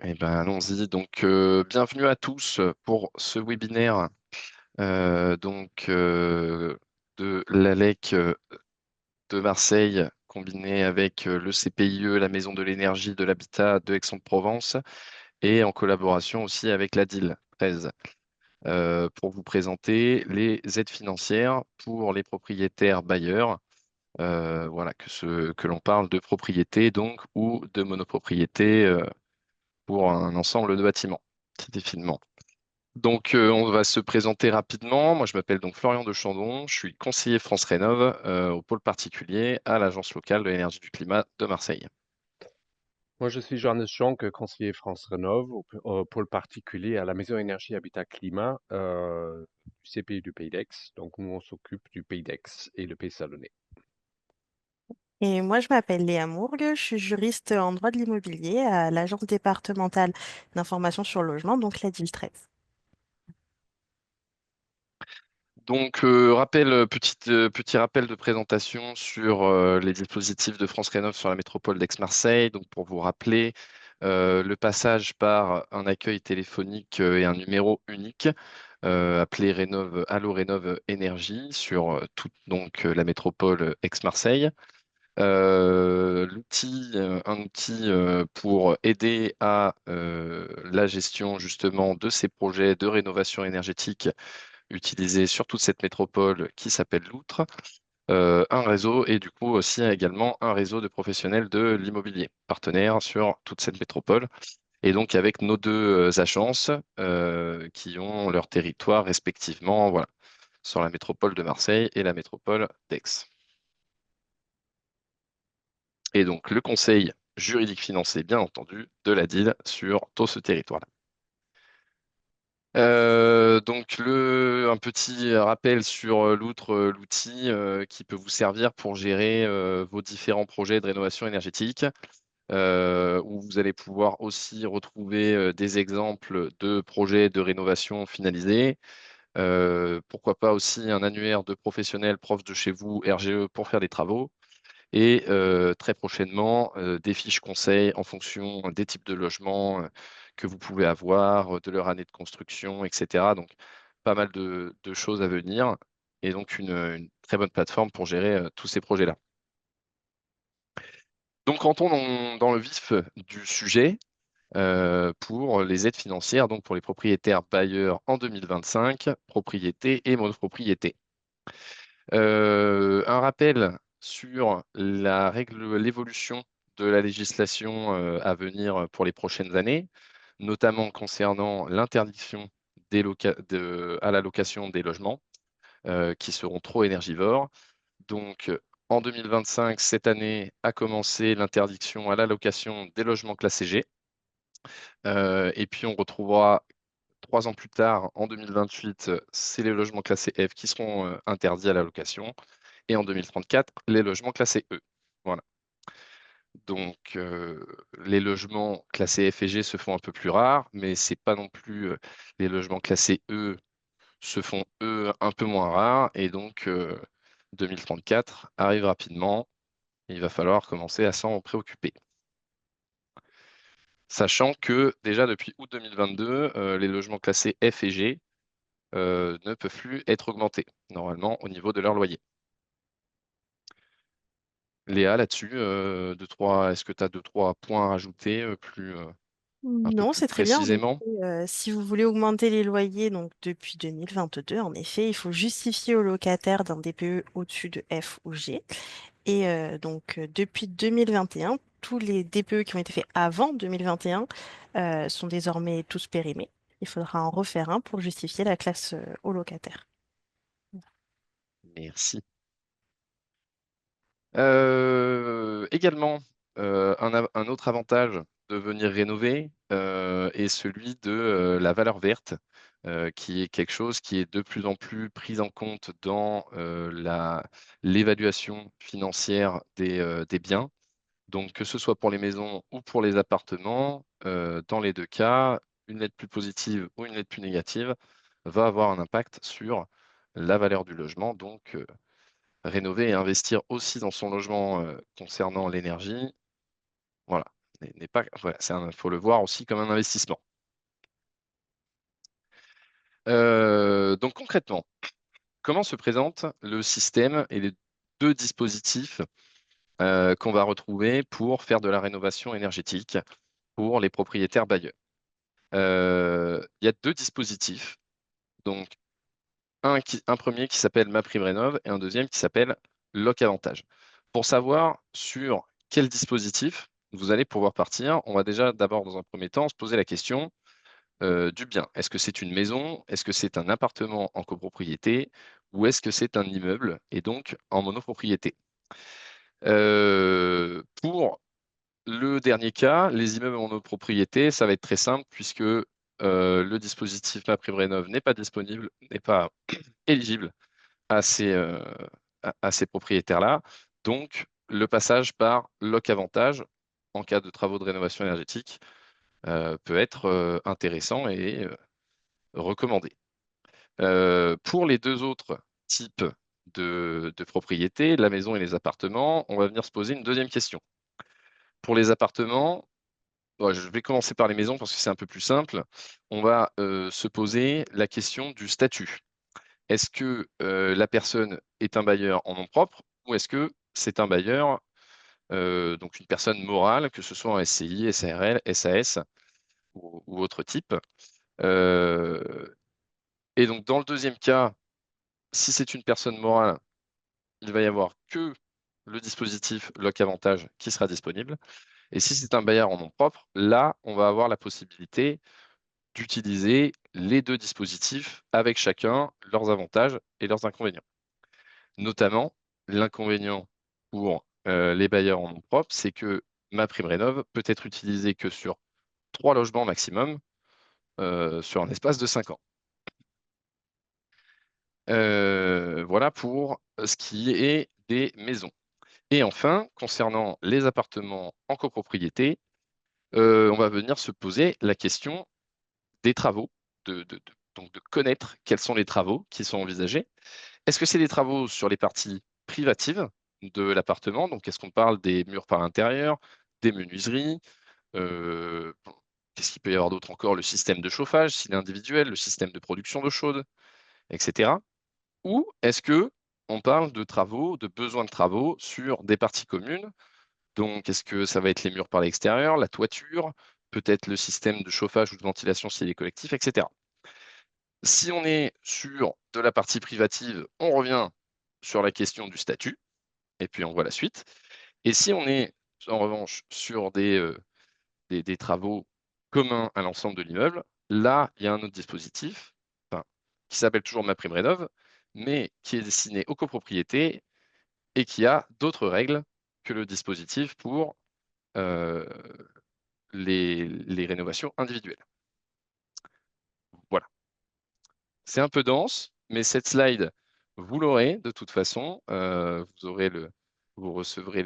Eh ben, allons-y. Donc, bienvenue à tous pour ce webinaire de l'ALEC de Marseille, combiné avec le CPIE, la Maison de l'énergie, de l'habitat de Aix-en-Provence, et en collaboration aussi avec la DIL 13, pour vous présenter les aides financières pour les propriétaires bailleurs. Voilà, que l'on parle de propriété donc ou de monopropriété pour un ensemble de bâtiments, très définement. Donc, on va se présenter rapidement. Moi, je m'appelle donc Florian de Chandon. Je suis conseiller France Rénov au pôle particulier à l'Agence locale de l'énergie du climat de Marseille. Moi, je suis Johannes Schonk, conseiller France Rénov au pôle particulier à la Maison Énergie Habitat Climat du CPI du Pays d'Aix. Donc, nous, on s'occupe du Pays d'Aix et le Pays Salonnais. Et moi, je m'appelle Léa Mourgue, je suis juriste en droit de l'immobilier à l'Agence départementale d'information sur le logement, donc la DIL 13. Donc, petit rappel de présentation sur les dispositifs de France Rénov sur la métropole d'Aix-Marseille. Donc, pour vous rappeler, le passage par un accueil téléphonique et un numéro unique appelé Allo Rénov Énergie sur toute la métropole Aix-Marseille. Un outil pour aider à la gestion justement de ces projets de rénovation énergétique utilisés sur toute cette métropole qui s'appelle l'Outre. Un réseau et du coup aussi également un réseau de professionnels de l'immobilier partenaires sur toute cette métropole. Et donc avec nos deux agences qui ont leur territoire respectivement, voilà, sur la métropole de Marseille et la métropole d'Aix. Et donc le conseil juridique financier, bien entendu, de la DIL sur tout ce territoire-là. Un petit rappel sur l'outre, l'outil qui peut vous servir pour gérer vos différents projets de rénovation énergétique, où vous allez pouvoir aussi retrouver des exemples de projets de rénovation finalisés. Pourquoi pas aussi un annuaire de professionnels proches de chez vous, RGE, pour faire des travaux. Et très prochainement, des fiches conseils en fonction des types de logements que vous pouvez avoir, de leur année de construction, etc. Donc, pas mal de choses à venir et donc une très bonne plateforme pour gérer tous ces projets-là. Donc, rentrons dans le vif du sujet pour les aides financières, donc pour les propriétaires bailleurs en 2025, propriété et monopropriété. Un rappel sur l'évolution de la législation à venir pour les prochaines années, notamment concernant l'interdiction à la location des logements qui seront trop énergivores. Donc, en 2025, cette année a commencé l'interdiction à la location des logements classés G. Et puis, on retrouvera 3 ans plus tard, en 2028, c'est les logements classés F qui seront interdits à la location. Et en 2034, les logements classés E. Voilà. Donc, les logements classés F et G se font un peu plus rares, mais c'est pas non plus les logements classés E se font eux un peu moins rares. Et donc, 2034 arrive rapidement. Il va falloir commencer à s'en préoccuper. Sachant que déjà depuis août 2022, les logements classés F et G ne peuvent plus être augmentés, normalement, au niveau de leur loyer. Léa, là-dessus, est-ce que tu as 2, 3 points à rajouter un peu Non, plus c'est très bien. En effet, précisément? si vous voulez augmenter les loyers donc depuis 2022, en effet, il faut justifier au locataire d'un DPE au-dessus de F ou G. Et depuis 2021, tous les DPE qui ont été faits avant 2021 sont désormais tous périmés. Il faudra en refaire un pour justifier la classe au locataire. Merci. Également, un autre avantage de venir rénover est celui de la valeur verte, qui est quelque chose qui est de plus en plus pris en compte dans l'évaluation financière des biens. Donc, que ce soit pour les maisons ou pour les appartements, dans les deux cas, une lettre plus positive ou une lettre plus négative va avoir un impact sur la valeur du logement. Donc, rénover et investir aussi dans son logement concernant l'énergie, voilà, n'est pas, voilà, faut le voir aussi comme un investissement. Donc concrètement, comment se présente le système et les deux dispositifs qu'on va retrouver pour faire de la rénovation énergétique pour les propriétaires bailleurs? Il y a deux dispositifs. Donc, un premier qui s'appelle MaPrimeRénov' et un deuxième qui s'appelle LocAvantage. Pour savoir sur quel dispositif vous allez pouvoir partir, on va déjà d'abord, dans un premier temps, se poser la question du bien. Est-ce que c'est une maison? Est-ce que c'est un appartement en copropriété? Ou est-ce que c'est un immeuble et donc en monopropriété? Pour le dernier cas, les immeubles en monopropriété, ça va être très simple puisque le dispositif MaPrimeRénov' n'est pas disponible, n'est pas éligible à ces propriétaires-là. Donc, le passage par LocAvantage en cas de travaux de rénovation énergétique peut être intéressant et recommandé. Pour les deux autres types de propriétés, la maison et les appartements, on va venir se poser une deuxième question. Pour les appartements, je vais commencer par les maisons parce que c'est un peu plus simple. On va se poser la question du statut. Est-ce que la personne est un bailleur en nom propre ou est-ce que c'est un bailleur, donc une personne morale, que ce soit en SCI, SARL, SAS ou autre type? Et donc dans le deuxième cas, si c'est une personne morale, il va y avoir que le dispositif LocAvantage qui sera disponible. Et si c'est un bailleur en nom propre, là, on va avoir la possibilité d'utiliser les deux dispositifs avec chacun leurs avantages et leurs inconvénients. Notamment, l'inconvénient pour les bailleurs en nom propre, c'est que MaPrimeRénov' peut être utilisé que sur 3 logements maximum sur un espace de 5 ans. Voilà pour ce qui est des maisons. Et enfin, concernant les appartements en copropriété, on va venir se poser la question des travaux, donc de connaître quels sont les travaux qui sont envisagés. Est-ce que c'est des travaux sur les parties privatives de l'appartement? Donc, est-ce qu'on parle des murs par l'intérieur, des menuiseries? Bon, qu'est-ce qu'il peut y avoir d'autre encore? Le système de chauffage, s'il est individuel, le système de production d'eau chaude, etc. Ou est-ce que on parle de travaux, de besoins de travaux sur des parties communes? Donc, est-ce que ça va être les murs par l'extérieur, la toiture, peut-être le système de chauffage ou de ventilation s'il est collectif, etc. Si on est sur de la partie privative, on revient sur la question du statut, et puis on voit la suite. Et si on est en revanche sur des travaux communs à l'ensemble de l'immeuble, là, il y a un autre dispositif, enfin, qui s'appelle toujours MaPrimeRénov', mais qui est destiné aux copropriétés et qui a d'autres règles que le dispositif pour euh, les rénovations individuelles. Voilà. C'est un peu dense, mais cette slide, vous l'aurez de toute façon. Vous recevrez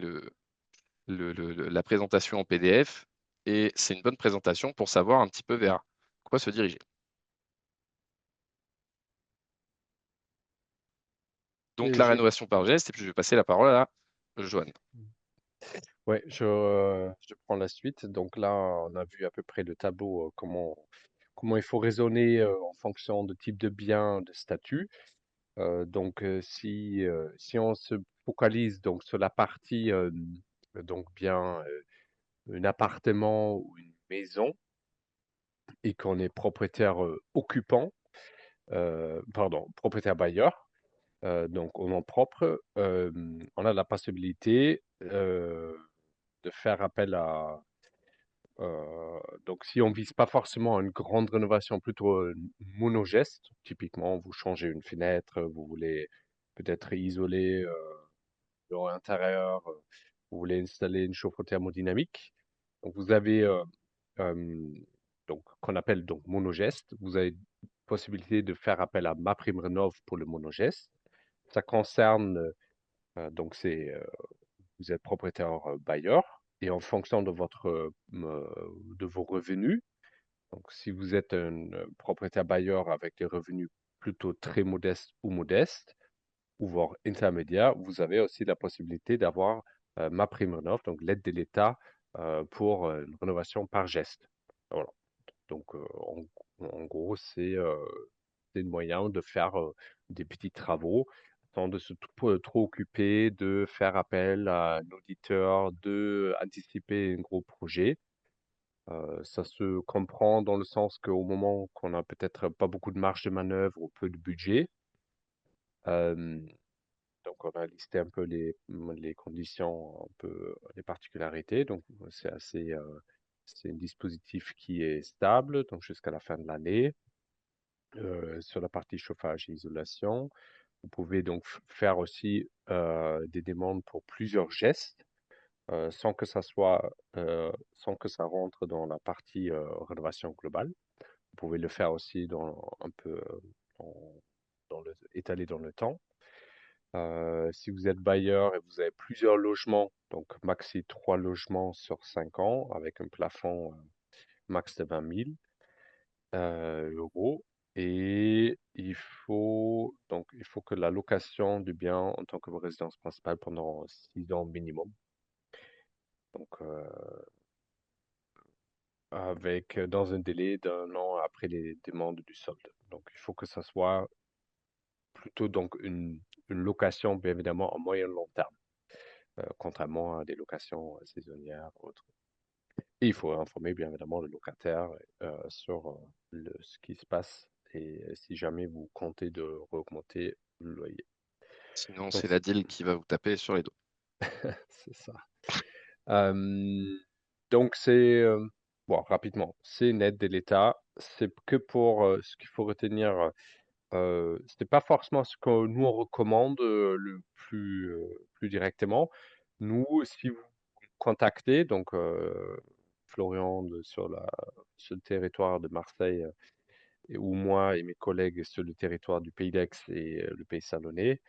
la présentation en PDF et c'est une bonne présentation pour savoir un petit peu vers quoi se diriger. Donc Et la rénovation par geste, et puis je vais passer la parole à Joanne. Ouais, je prends la suite. Donc là, on a vu à peu près le tableau, comment il faut raisonner en fonction de type de bien, de statut. Si on se focalise donc sur la partie donc bien un appartement ou une maison et qu'on est propriétaire occupant, pardon, propriétaire bailleur, donc au nom propre, on a la possibilité de faire appel à donc si on vise pas forcément une grande rénovation, plutôt monogeste, typiquement vous changez une fenêtre, vous voulez peut-être isoler l'intérieur, vous voulez installer une chauffe-eau thermodynamique. Donc vous avez donc qu'on appelle donc monogeste. Vous avez possibilité de faire appel à MaPrimeRénov' pour le monogeste. Ça concerne donc c'est vous êtes propriétaire bailleur et en fonction de de vos revenus. Donc si vous êtes un propriétaire bailleur avec des revenus plutôt très modestes ou voire intermédiaires, vous avez aussi la possibilité d'avoir MaPrimeRénov', donc l'aide de l'État pour une rénovation par geste. Voilà. Donc, en gros, c'est le moyen de faire des petits travaux sans de se trop occuper de faire appel à un auditeur, de anticiper un gros projet. Ça se comprend dans le sens qu'au moment qu'on a peut-être pas beaucoup de marge de manœuvre ou peu de budget, euh, donc on a listé un peu les conditions, un peu les particularités. Donc c'est un dispositif qui est stable, donc jusqu'à la fin de l'année. Sur la partie chauffage et isolation, vous pouvez donc faire aussi des demandes pour plusieurs gestes, sans que ça soit, sans que ça rentre dans la partie rénovation globale. Vous pouvez le faire aussi un peu étalé dans le temps. Si vous êtes bailleur et vous avez plusieurs logements, donc maxi 3 logements sur 5 ans, avec un plafond max de 20 000 euros. Et il faut que la location du bien en tant que résidence principale pendant 6 ans minimum. Donc, dans un délai d'1 an après les demandes du solde. Donc, il faut que ça soit plutôt donc une location, bien évidemment, en moyen long terme, contrairement à des locations saisonnières ou autres. Et il faut informer, bien évidemment, le locataire sur ce qui se passe et si jamais vous comptez de augmenter le loyer. Sinon, Donc, c'est la deal qui va vous taper sur les dos. c'est ça. Euh, donc, bon, rapidement, c'est une aide de l'État. C'est que pour ce qu'il faut retenir. C'était pas forcément ce que nous on recommande plus directement. Nous, si vous contactez, donc Florian sur le territoire de Marseille, ou moi et mes collègues sur le territoire du Pays d'Aix et le Pays Salonnais,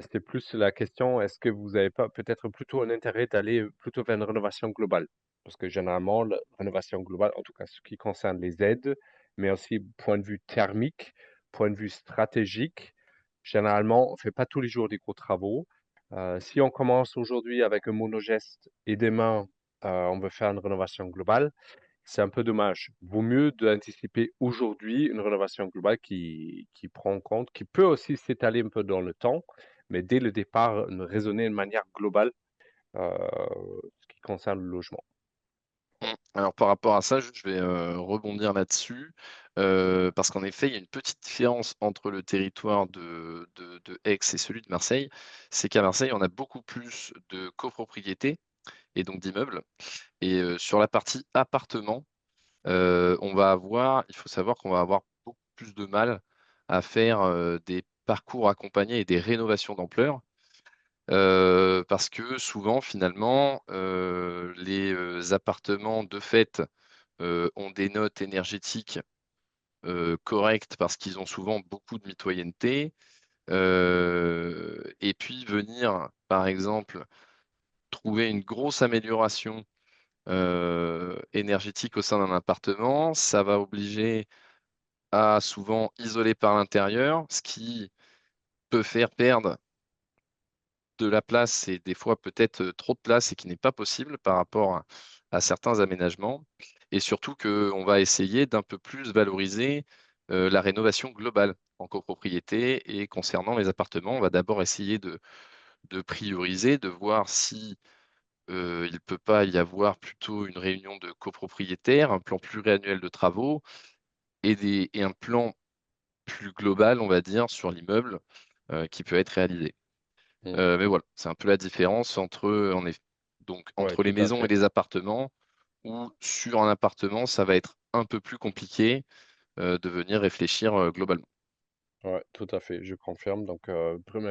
c'était plus la question, est-ce que vous n'avez pas peut-être plutôt un intérêt d'aller plutôt vers une rénovation globale? Parce que généralement, la rénovation globale, en tout cas ce qui concerne les aides, mais aussi point de vue thermique, point de vue stratégique, généralement, on ne fait pas tous les jours des gros travaux. Si on commence aujourd'hui avec un monogeste et demain, on veut faire une rénovation globale, c'est un peu dommage. Vaut mieux d'anticiper aujourd'hui une rénovation globale qui prend en compte, qui peut aussi s'étaler un peu dans le temps, mais dès le départ, raisonner de manière globale ce qui concerne le logement. Alors par rapport à ça, je vais rebondir là-dessus, parce qu'en effet, il y a une petite différence entre le territoire de Aix et celui de Marseille. C'est qu'à Marseille, on a beaucoup plus de copropriétés et donc d'immeubles. Et sur la partie appartement, il faut savoir qu'on va avoir beaucoup plus de mal à faire des parcours accompagnés et des rénovations d'ampleur. Parce que souvent, finalement, les appartements de fait ont des notes énergétiques correctes parce qu'ils ont souvent beaucoup de mitoyenneté. Et puis venir, par exemple, trouver une grosse amélioration énergétique au sein d'un appartement, ça va obliger à souvent isoler par l'intérieur, ce qui peut faire perdre de la place et des fois peut-être trop de place et qui n'est pas possible par rapport à certains aménagements. Et surtout qu'on va essayer d'un peu plus valoriser la rénovation globale en copropriété. Et concernant les appartements, on va d'abord essayer de prioriser, de voir si il ne peut pas y avoir plutôt une réunion de copropriétaires, un plan pluriannuel de travaux et un plan plus global, on va dire, sur l'immeuble qui peut être réalisé. Mm. Mais voilà, c'est un peu la différence donc, Ouais, entre les tout à maisons et fait. les appartements, où sur un appartement, ça va être un peu plus compliqué de venir réfléchir globalement. Ouais, tout à fait, je confirme. Donc,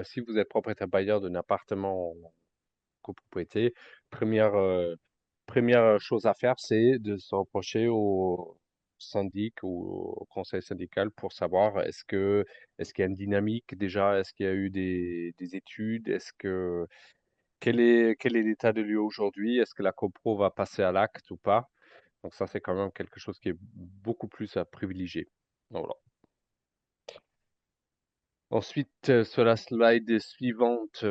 si vous êtes propriétaire bailleur d'un appartement en copropriété, première chose à faire, c'est de se rapprocher au syndic ou au conseil syndical pour savoir est-ce qu'il y a une dynamique déjà, est-ce qu'il y a eu des études, quel est l'état de lieu aujourd'hui, est-ce que la copro va passer à l'acte ou pas. Donc ça, c'est quand même quelque chose qui est beaucoup plus à privilégier. Voilà. Ensuite, sur la slide suivante,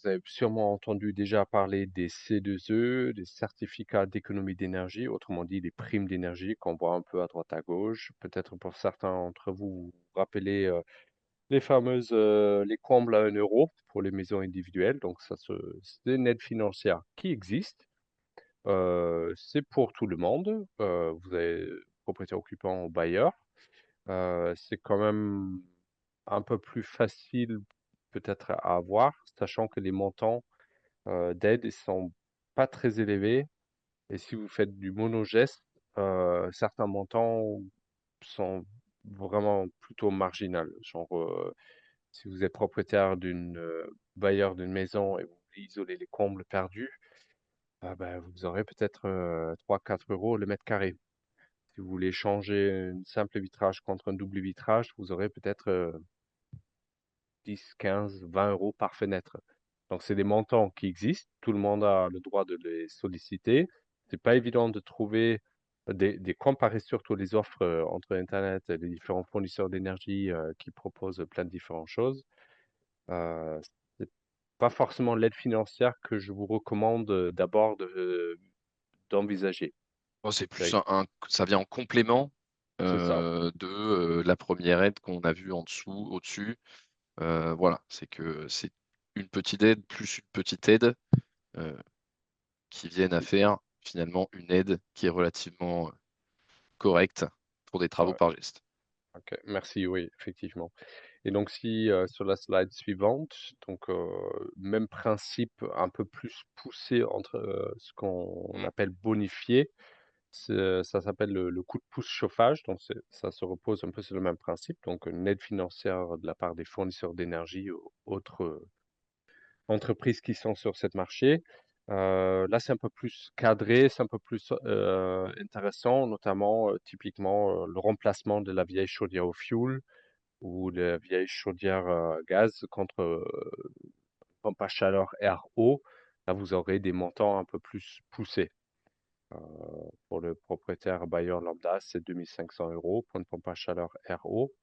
vous avez sûrement entendu déjà parler des C2E, des certificats d'économie d'énergie, autrement dit des primes d'énergie qu'on voit un peu à droite à gauche. Peut-être pour certains d'entre vous, vous vous rappelez les fameuses les combles à 1 euro pour les maisons individuelles. Donc ça, c'est une aide financière qui existe. C'est pour tout le monde. Vous avez propriétaire occupant ou bailleur. C'est quand même un peu plus facile peut-être à avoir, sachant que les montants d'aide ils sont pas très élevés. Et si vous faites du monogeste, certains montants sont vraiment plutôt marginaux. Genre, si vous êtes propriétaire bailleur d'une maison et vous voulez isoler les combles perdus, ah ben, vous aurez peut-être 3-4 euros le mètre carré. Si vous voulez changer une simple vitrage contre un double vitrage, vous aurez peut-être 10, 15, 20 euros par fenêtre. Donc, c'est des montants qui existent. Tout le monde a le droit de les solliciter. C'est pas évident de trouver comparer surtout les offres entre Internet et les différents fournisseurs d'énergie qui proposent plein de différentes choses. Euh, c'est pas forcément l'aide financière que je vous recommande d'abord d'envisager. Bon, c'est plus C'est ça vient en complément c'est ça. de la première aide qu'on a vue en dessous, au-dessus. Voilà, c'est que c'est une petite aide plus une petite aide euh, qui viennent à faire finalement une aide qui est relativement correcte pour des travaux Ouais, par geste. ok, merci, oui, effectivement. Et donc, si sur la slide suivante, donc même principe un peu plus poussé entre ce qu'on Mm, appelle bonifié, ça s'appelle le coup de pouce chauffage, donc ça se repose un peu sur le même principe, donc une aide financière de la part des fournisseurs d'énergie ou autres entreprises qui sont sur ce marché. Là, c'est un peu plus cadré, c'est un peu plus intéressant, notamment typiquement le remplacement de la vieille chaudière au fioul ou la vieille chaudière gaz contre pompe à chaleur RO. Là, vous aurez des montants un peu plus poussés. Euh, pour le propriétaire bailleur lambda, c'est 2500 euros pour une pompe à chaleur RO.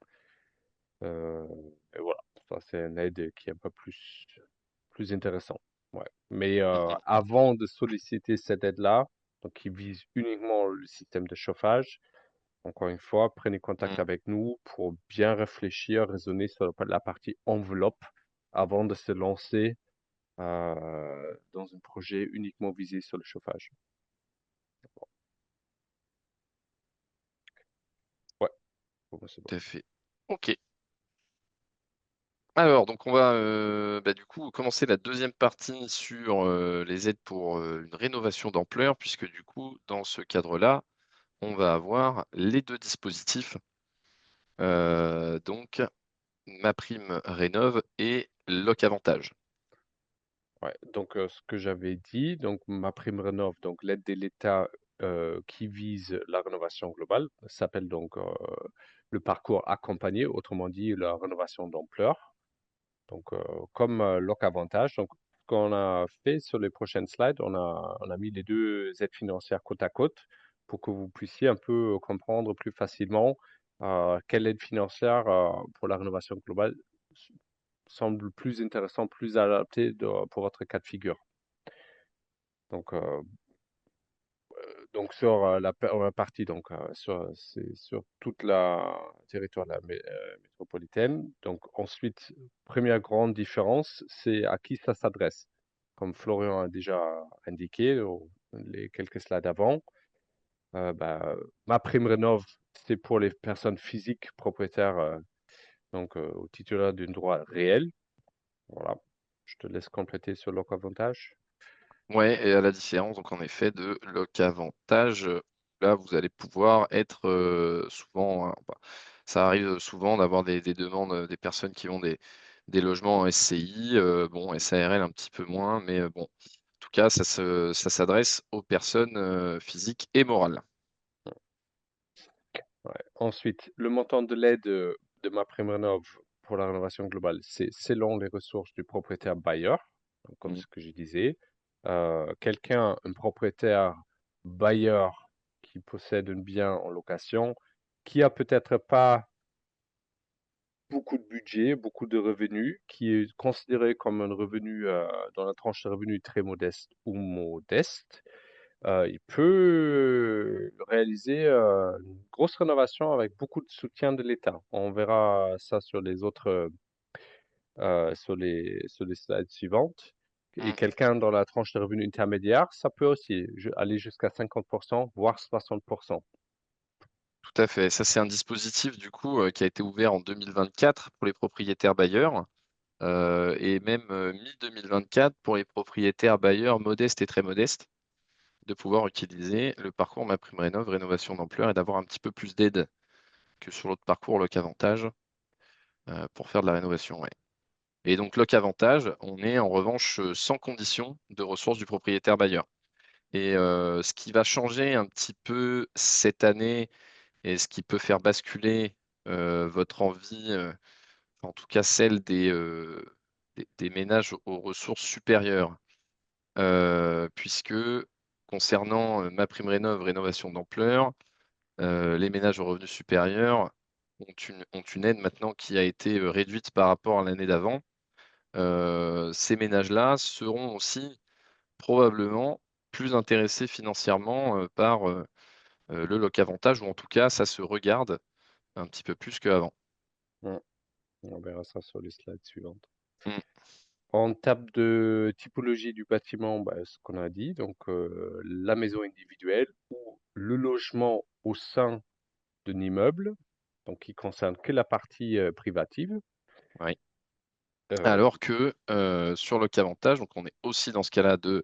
Euh, et voilà, ça c'est une aide qui est un peu plus intéressant. Ouais. Mais mm, mm, avant de solliciter cette aide-là, donc qui vise uniquement le système de chauffage, encore une fois, prenez contact mm. avec nous pour bien réfléchir, raisonner sur la partie enveloppe avant de se lancer dans un projet uniquement visé sur le chauffage. Ouais, pour moi c'est bon. Tout à fait. Ok. Alors, donc on va bah, du coup commencer la deuxième partie sur les aides pour une rénovation d'ampleur, puisque du coup, dans ce cadre-là, on va avoir les deux dispositifs, donc ma prime rénov et Loc Avantage. Ouais, donc ce que j'avais dit, donc ma prime rénov, donc l'aide de l'État qui vise la rénovation globale, s'appelle donc le parcours accompagné, autrement dit la rénovation d'ampleur. Donc comme Loc Avantage, donc ce qu'on a fait sur les prochaines slides, on a mis les deux aides financières côte à côte pour que vous puissiez un peu comprendre plus facilement quelle aide financière pour la rénovation globale semble plus intéressant, plus adapté pour votre cas de figure. Donc, sur la partie, donc c'est sur toute la territoire de la métropolitaine. Donc ensuite, première grande différence, c'est à qui ça s'adresse. Comme Florian a déjà indiqué les quelques slides avant, bah, ma prime rénov, c'est pour les personnes physiques propriétaires, donc au titulaire d'un droit réel. Voilà. Je te laisse compléter sur leur avantage. Ouais, et à la différence, donc en effet, de Loc Avantage, là, vous allez pouvoir être souvent, hein, bah, ça arrive souvent d'avoir des demandes des personnes qui ont des logements en SCI, bon, SARL un petit peu moins, mais bon, en tout cas, ça s'adresse aux personnes physiques et morales. Ouais. Ensuite, le montant de l'aide de MaPrimeRénov pour la rénovation globale, c'est selon les ressources du propriétaire bailleur, donc comme Mm. ce que je disais. Un propriétaire bailleur qui possède un bien en location, qui a peut-être pas beaucoup de budget, beaucoup de revenus, qui est considéré comme un revenu dans la tranche de revenus très modeste ou modeste, il peut réaliser une grosse rénovation avec beaucoup de soutien de l'État. On verra ça sur les autres, sur les slides suivantes. Et Mm. quelqu'un dans la tranche de revenus intermédiaire, ça peut aussi aller jusqu'à 50%, voire 60%. Tout à fait. Ça, c'est un dispositif du coup qui a été ouvert en 2024 pour les propriétaires bailleurs et même mi-2024 pour les propriétaires bailleurs modestes et très modestes, de pouvoir utiliser le parcours MaPrimeRénov', rénovation d'ampleur et d'avoir un petit peu plus d'aide que sur l'autre parcours Loc-Avantage pour faire de la rénovation. Ouais. Et donc Loc-Avantage, on est en revanche sans condition de ressources du propriétaire bailleur. Et ce qui va changer un petit peu cette année et ce qui peut faire basculer votre envie, en tout cas celle des ménages aux ressources supérieures, puisque concernant MaPrimeRénov', rénovation d'ampleur, les ménages aux revenus supérieurs ont une aide maintenant qui a été réduite par rapport à l'année d'avant. Ces ménages-là seront aussi probablement plus intéressés financièrement par le Loc-Avantage, ou en tout cas, ça se regarde un petit peu plus qu'avant. Mm. On verra ça sur les slides suivantes. Mm. En termes de typologie du bâtiment, bah, ce qu'on a dit, donc la maison individuelle ou le logement au sein d'un immeuble, donc qui concerne que la partie privative. Ouais. Euh, Alors que sur Loc-Avantage, donc on est aussi dans ce cas-là de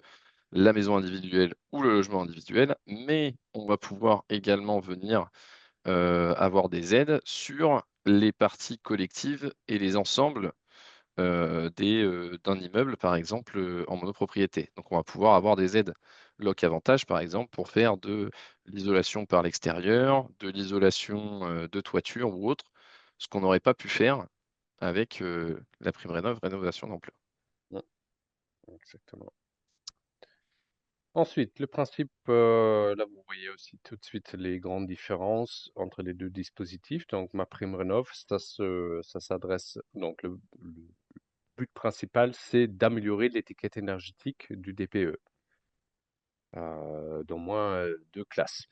la maison individuelle ou le logement individuel, mais on va pouvoir également venir avoir des aides sur les parties collectives et les ensembles d'un immeuble, par exemple, en monopropriété. Donc on va pouvoir avoir des aides Loc-Avantage, par exemple, pour faire de l'isolation par l'extérieur, de l'isolation de toiture ou autre, ce qu'on n'aurait pas pu faire avec la prime rénovation d'ampleur. mm, exactement. Ensuite, le principe, là vous voyez aussi tout de suite les grandes différences entre les deux dispositifs. Donc MaPrimeRénov', ça s'adresse, donc le but principal, c'est d'améliorer l'étiquette énergétique du DPE, d'au moins deux classes.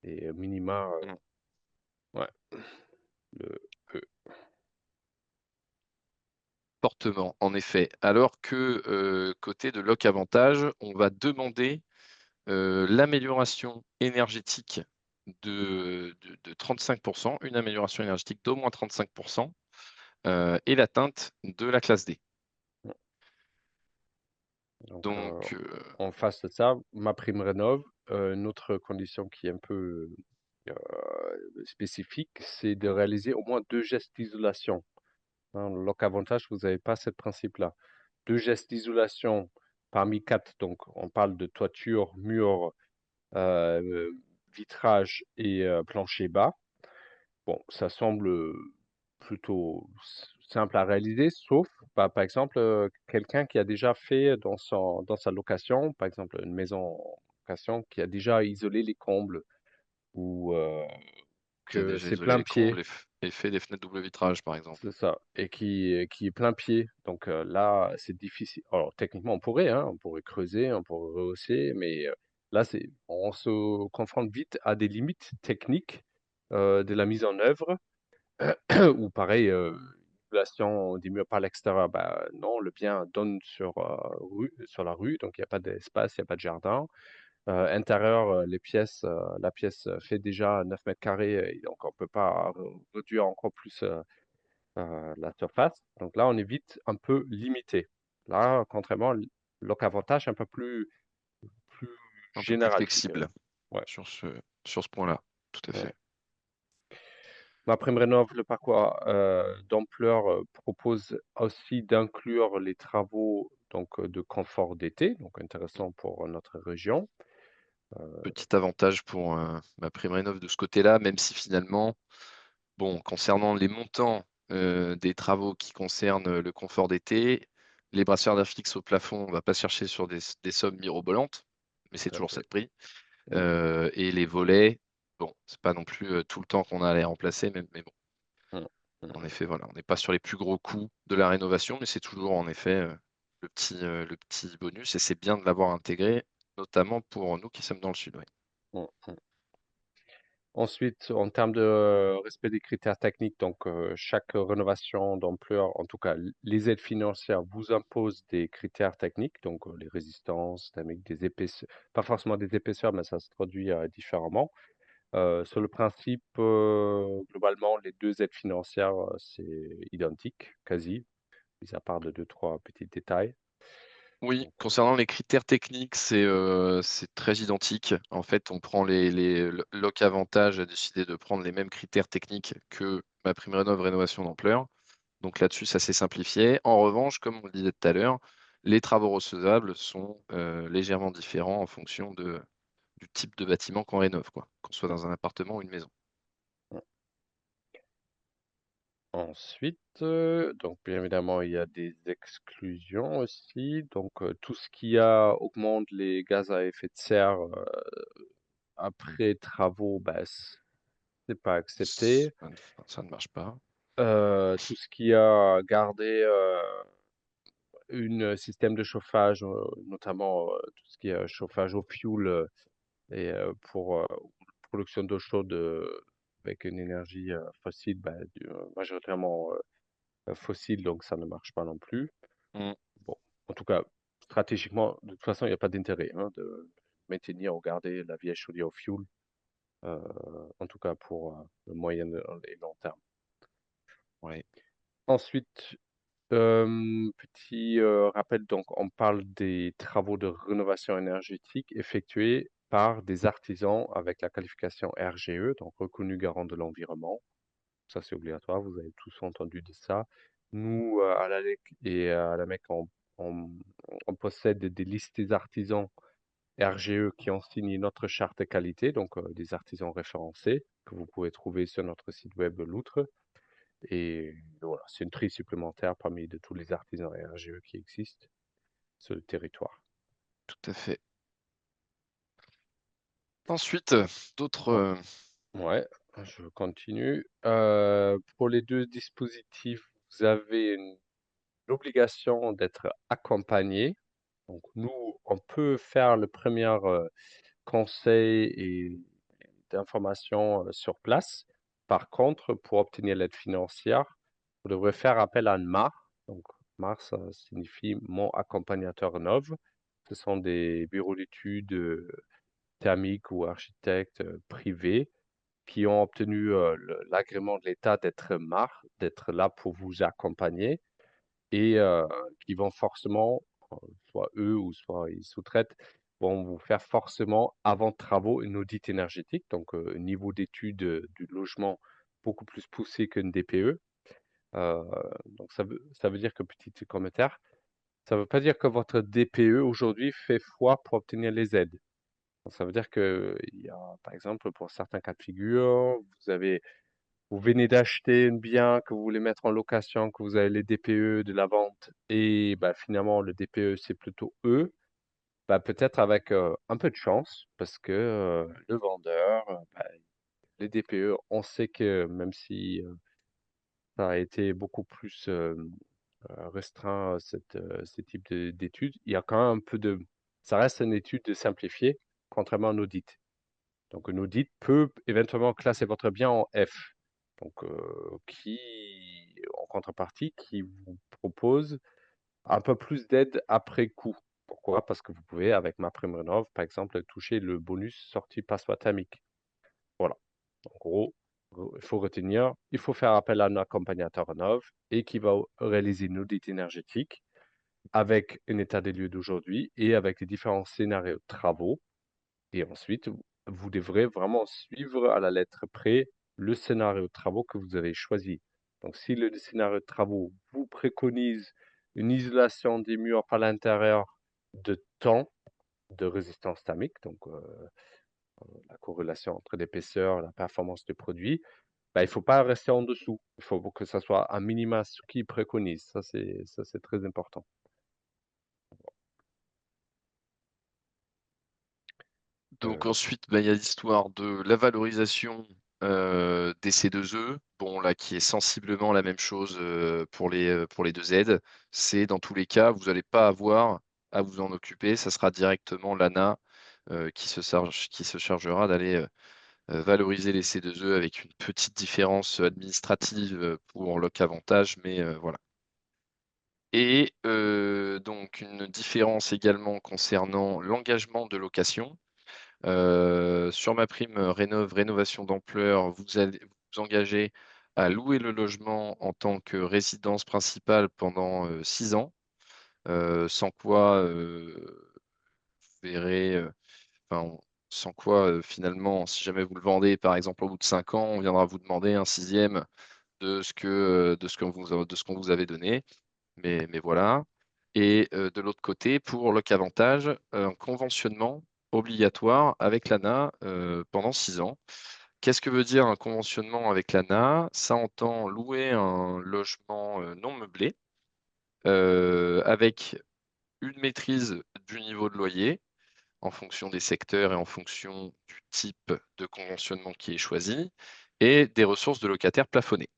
Et minima, Mm. ouais, le E. Fortement, en effet. Alors que côté de Loc-Avantage, on va demander l'amélioration énergétique de 35%, une amélioration énergétique d'au moins 35%, et l'atteinte de la classe D. Donc, Donc, en face de ça, MaPrimeRénov', une autre condition qui est un peu spécifique, c'est de réaliser au moins deux gestes d'isolation. Hein, Loc-Avantage, vous n'avez pas ce principe-là. Deux gestes d'isolation parmi quatre, donc on parle de toiture, mur, euh, vitrage et plancher bas. Bon, ça semble plutôt simple à réaliser, sauf, bah, par exemple, quelqu'un qui a déjà fait dans sa location, par exemple, une maison en location, qui a déjà isolé les combles ou qui a que déjà c'est isolé plein les combles pied, et fait des fenêtres double vitrage, par exemple. c'est ça, et qui est plein pied. Donc là, c'est difficile. Alors, techniquement, hein, on pourrait creuser, on pourrait rehausser, mais là, on se confronte vite à des limites techniques de la mise en œuvre. Ou pareil, isolation d'immeuble par l'extérieur, bah, non, le bien donne sur la rue, donc il n'y a pas d'espace, il n'y a pas de jardin. Intérieur, la pièce fait déjà 9 mètres carrés, et donc on ne peut pas réduire encore plus la surface. Donc là, on est vite un peu limité. Là, contrairement, Loc-Avantage, un peu plus Un peu plus général, je dirais. flexible Ouais, sur ce point-là. Tout à ouais. fait. MaPrimeRénov', le parcours d'ampleur propose aussi d'inclure les travaux donc, de confort d'été, donc intéressant pour notre région. Petit avantage pour MaPrimeRénov' de ce côté-là, même si finalement, bon, concernant les montants des travaux qui concernent le confort d'été, les brasseurs d'air fixe au plafond, on ne va pas chercher sur des sommes mirobolantes, mais c'est Tout à toujours ça fait. de prix. Mm. Et les volets, bon, c'est pas non plus tout le temps qu'on a à les remplacer, mais bon. Mm. En effet, voilà, on n'est pas sur les plus gros coûts de la rénovation, mais c'est toujours en effet le petit bonus et c'est bien de l'avoir intégré, notamment pour nous qui sommes dans le sud. Oui. Mm, mm. Ensuite, en termes de respect des critères techniques, donc chaque rénovation d'ampleur, en tout cas les aides financières vous imposent des critères techniques, donc les résistances thermiques, des épaisseurs, pas forcément des épaisseurs, mais ça se traduit différemment. Sur le principe, globalement, les deux aides financières, c'est identique, quasi, mis à part de deux, trois petits détails. Oui, Donc, concernant les critères techniques, c'est très identique. En fait, on prend Loc Avantage a décidé de prendre les mêmes critères techniques que MaPrimeRénov' rénovation d'ampleur. Donc là-dessus, ça s'est simplifié. En revanche, comme on le disait tout à l'heure, les travaux recevables sont légèrement différents en fonction du type de bâtiment qu'on rénove, quoi, qu'on soit dans un appartement ou une maison. ensuite, donc bien évidemment, il y a des exclusions aussi. Donc tout ce qui augmente les gaz à effet de serre après travaux, bah, c'est pas accepté. Ça ne marche pas. Tout ce qui a gardé un système de chauffage, notamment tout ce qui est chauffage au fioul et pour production d'eau chaude avec une énergie fossile, bah, majoritairement fossile, donc ça ne marche pas non plus. Mm, Bon, en tout cas, stratégiquement, de toute façon, il n'y a pas d'intérêt de maintenir ou garder la vieille chaudière au fioul, euh, en tout cas pour le moyen et long terme. ouais, Ensuite, petit rappel, donc on parle des travaux de rénovation énergétique effectués par des artisans avec la qualification RGE, donc reconnu garant de l'environnement. Ça, c'est obligatoire, vous avez tous entendu de ça. Nous, à la LEC et à la MEC, on- on possède des listes des artisans RGE qui ont signé notre charte de qualité, donc des artisans référencés que vous pouvez trouver sur notre site web Loutre. Et voilà, c'est une tri supplémentaire parmi de tous les artisans RGE qui existent sur le territoire. tout à fait. Ensuite, d'autres. Oh, ouais, je continue. Pour les deux dispositifs, vous avez l'obligation d'être accompagné. Donc nous, on peut faire le premier conseil et d'information sur place. Par contre, pour obtenir l'aide financière, vous devrez faire appel à un MAR. Donc MAR, ça signifie mon accompagnateur NOV. Ce sont des bureaux d'études thermiques ou architectes privés qui ont obtenu l'agrément de l'État d'être MAR, d'être là pour vous accompagner et qui vont forcément, soit eux ou soit ils sous-traitent, vont vous faire forcément, avant travaux, une audit énergétique, donc niveau d'étude du logement beaucoup plus poussé qu'une DPE. Euh, donc ça veut dire que, petit commentaire, ça ne veut pas dire que votre DPE aujourd'hui fait foi pour obtenir les aides. Ça veut dire que, il y a, par exemple, pour certains cas de figure, vous venez d'acheter un bien que vous voulez mettre en location, que vous avez les DPE de la vente et bah, finalement le DPE c'est plutôt eux, bah, peut-être avec un peu de chance parce que le vendeur, bah, les DPE, on sait que même si ça a été beaucoup plus restreint ce type d'études, il y a quand même un peu ça reste une étude simplifiée contrairement à un audit. Donc, un audit peut éventuellement classer votre bien en F. Donc, en contrepartie, qui vous propose un peu plus d'aide après coup. Pourquoi? Parce que vous pouvez, avec MaPrimeRénov', par exemple, toucher le bonus sortie passoire thermique. Voilà. En gros, il faut retenir, il faut faire appel à un accompagnateur Rénov' et qui va réaliser une audit énergétique avec un état des lieux d'aujourd'hui et avec les différents scénarios de travaux et ensuite, vous devrez vraiment suivre à la lettre près le scénario de travaux que vous avez choisi. Donc, si le scénario de travaux vous préconise une isolation des murs par l'intérieur de temps de résistance thermique, donc la corrélation entre l'épaisseur et la performance du produit, bah, il ne faut pas rester en dessous. Il faut que ça soit un minima ce qu'il préconise. Ça, c'est très important. donc Euh, ensuite, bah, il y a l'histoire de la valorisation des C2E, bon là qui est sensiblement la même chose pour les deux aides, c'est dans tous les cas, vous n'allez pas avoir à vous en occuper, ça sera directement l'ANA qui se chargera d'aller valoriser les C2E avec une petite différence administrative pour Loc Avantage, mais voilà. Et donc une différence également concernant l'engagement de location. Sur ma prime rénovation d'ampleur, vous allez vous engager à louer le logement en tant que résidence principale pendant 6 ans, sans quoi vous verrez, enfin, sans quoi finalement, si jamais vous le vendez, par exemple, au bout de 5 ans, on viendra vous demander un sixième de ce qu'on vous avait donné. Mais voilà. Et de l'autre côté, pour Loc Avantage, un conventionnement obligatoire avec l'ANA pendant 6 ans. Qu'est-ce que veut dire un conventionnement avec l'ANA? Ça entend louer un logement non meublé avec une maîtrise du niveau de loyer en fonction des secteurs et en fonction du type de conventionnement qui est choisi et des ressources de locataires plafonnées.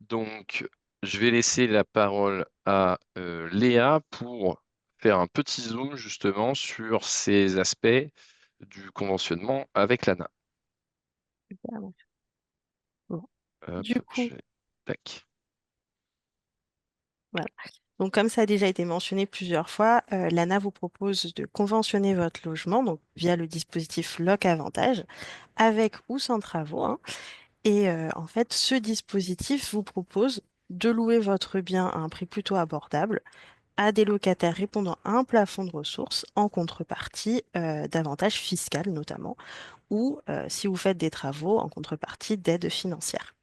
Donc, je vais laisser la parole à Léa pour faire un petit zoom justement sur ces aspects du conventionnement avec l'ANA. Super, bon. Hop, Du coup, tac. voilà. Donc, comme ça a déjà été mentionné plusieurs fois, l'ANA vous propose de conventionner votre logement donc via le dispositif Loc Avantage, avec ou sans travaux, hein. Et en fait, ce dispositif vous propose de louer votre bien à un prix plutôt abordable à des locataires répondant à un plafond de ressources en contrepartie d'avantages fiscaux notamment, ou si vous faites des travaux en contrepartie d'aides financières.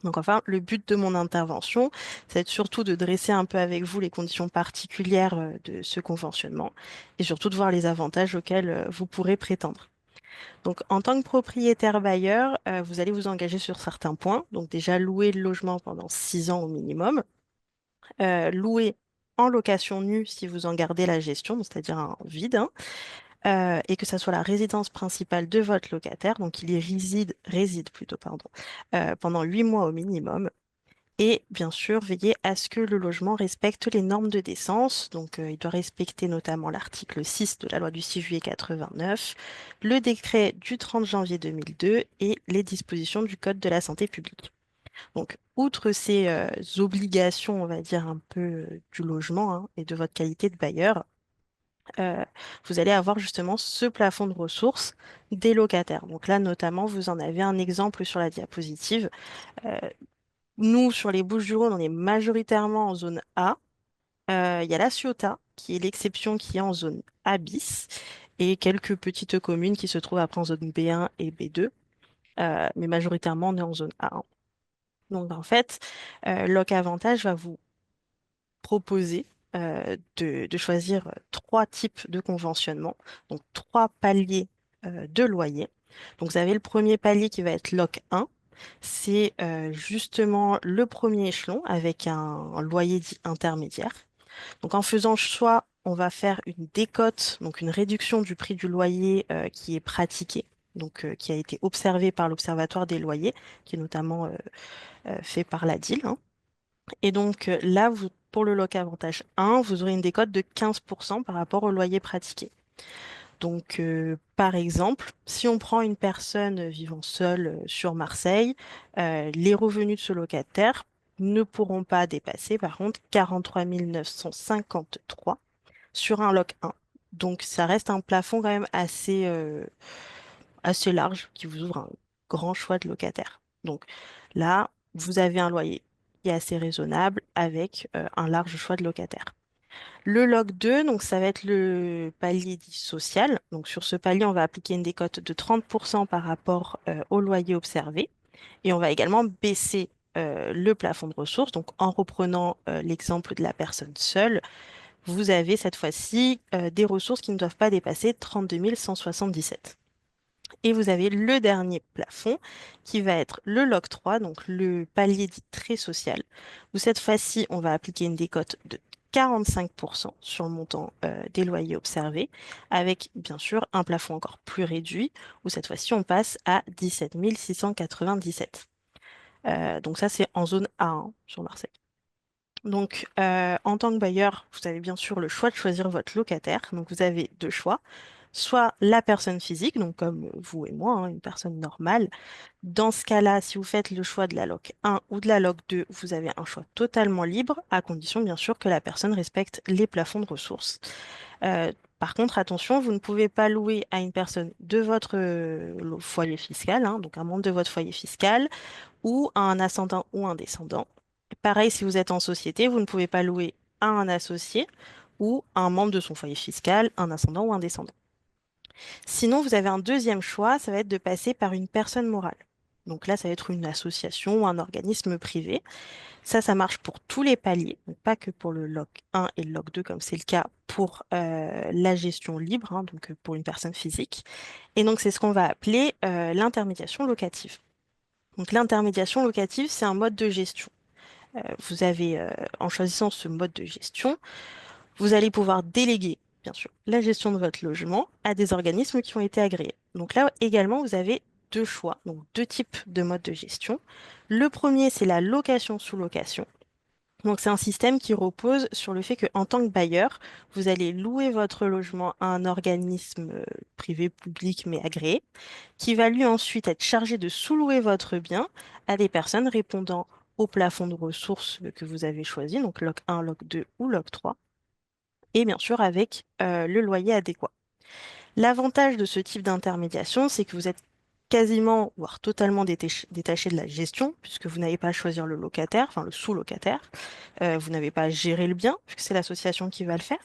Donc enfin, le but de mon intervention, c'est surtout de dresser un peu avec vous les conditions particulières de ce conventionnement et surtout de voir les avantages auxquels vous pourrez prétendre. Donc en tant que propriétaire bailleur, vous allez vous engager sur certains points. Donc déjà louer le logement pendant 6 ans au minimum, louer en location nue si vous en gardez la gestion, donc c'est-à-dire un vide, hein, et que ça soit la résidence principale de votre locataire, donc il y réside plutôt, pardon, pendant 8 mois au minimum. Et bien sûr, veiller à ce que le logement respecte les normes de décence. Donc, il doit respecter notamment l'article 6 de la loi du 6 juillet 89, le décret du 30 janvier 2002 et les dispositions du Code de la santé publique. Donc, outre ces obligations, on va dire, un peu du logement, hein, et de votre qualité de bailleur, euh, vous allez avoir justement ce plafond de ressources des locataires. Donc là, notamment, vous en avez un exemple sur la diapositive. Euh, Nous, sur les Bouches-du-Rhône, on est majoritairement en zone A. Il y a La Ciotat, qui est l'exception qui est en zone A bis, et quelques petites communes qui se trouvent après en zone B1 et B2. Mais majoritairement, on est en zone A, hein. Donc, en fait, Loc Avantage va vous proposer de choisir trois types de conventionnement, donc trois paliers de loyer. Donc, vous avez le premier palier qui va être Loc 1. C'est justement le premier échelon avec un loyer dit intermédiaire. Donc, en faisant ce choix, on va faire une décote, donc une réduction du prix du loyer qui est pratiquée, donc qui a été observée par l'Observatoire des loyers, qui est notamment fait par la DIL, hein. Et donc là, pour le Loc Avantage 1, vous aurez une décote de 15% par rapport au loyer pratiqué. Donc, par exemple, si on prend une personne vivant seule sur Marseille, les revenus de ce locataire ne pourront pas dépasser, par contre, 43 953 sur un Loc 1. Donc, ça reste un plafond quand même assez large qui vous ouvre un grand choix de locataires. Donc là, vous avez un loyer qui est assez raisonnable avec un large choix de locataires. Le log 2, donc ça va être le palier dit social. Donc sur ce palier, on va appliquer une décote de 30% par rapport au loyer observé. Et on va également baisser le plafond de ressources. Donc en reprenant l'exemple de la personne seule, vous avez cette fois-ci des ressources qui ne doivent pas dépasser 32 177. Et vous avez le dernier plafond qui va être le log 3, donc le palier dit très social, où cette fois-ci, on va appliquer une décote de 45% sur le montant des loyers observés, avec bien sûr un plafond encore plus réduit, où cette fois-ci on passe à 17 697. Donc ça c'est en zone A1 sur Marseille. Donc en tant que bailleur, vous avez bien sûr le choix de choisir votre locataire. Donc vous avez deux choix. Soit la personne physique, donc comme vous et moi, hein, une personne normale. Dans ce cas-là, si vous faites le choix de la loc 1 ou de la loc 2, vous avez un choix totalement libre, à condition bien sûr que la personne respecte les plafonds de ressources. Par contre, attention, vous ne pouvez pas louer à une personne de votre foyer fiscal, hein, donc un membre de votre foyer fiscal, ou à un ascendant ou un descendant. Pareil, si vous êtes en société, vous ne pouvez pas louer à un associé ou à un membre de son foyer fiscal, un ascendant ou un descendant. Sinon, vous avez un deuxième choix, ça va être de passer par une personne morale. Donc là, ça va être une association ou un organisme privé. Ça marche pour tous les paliers, donc pas que pour le LOC 1 et le LOC 2, comme c'est le cas pour la gestion libre, hein, donc pour une personne physique. Et donc, c'est ce qu'on va appeler l'intermédiation locative. Donc, l'intermédiation locative, c'est un mode de gestion. Vous avez, en choisissant ce mode de gestion, vous allez pouvoir déléguer, bien sûr, la gestion de votre logement à des organismes qui ont été agréés. Donc là également, vous avez deux choix, donc deux types de modes de gestion. Le premier, c'est la location sous location. Donc c'est un système qui repose sur le fait qu'en tant que bailleur, vous allez louer votre logement à un organisme privé, public, mais agréé, qui va lui ensuite être chargé de sous-louer votre bien à des personnes répondant au plafond de ressources que vous avez choisi, donc LOC 1, LOC 2 ou LOC 3 et bien sûr avec le loyer adéquat. L'avantage de ce type d'intermédiation, c'est que vous êtes quasiment, voire totalement détaché de la gestion, puisque vous n'avez pas à choisir le locataire, enfin le sous-locataire. Vous n'avez pas à gérer le bien, puisque c'est l'association qui va le faire,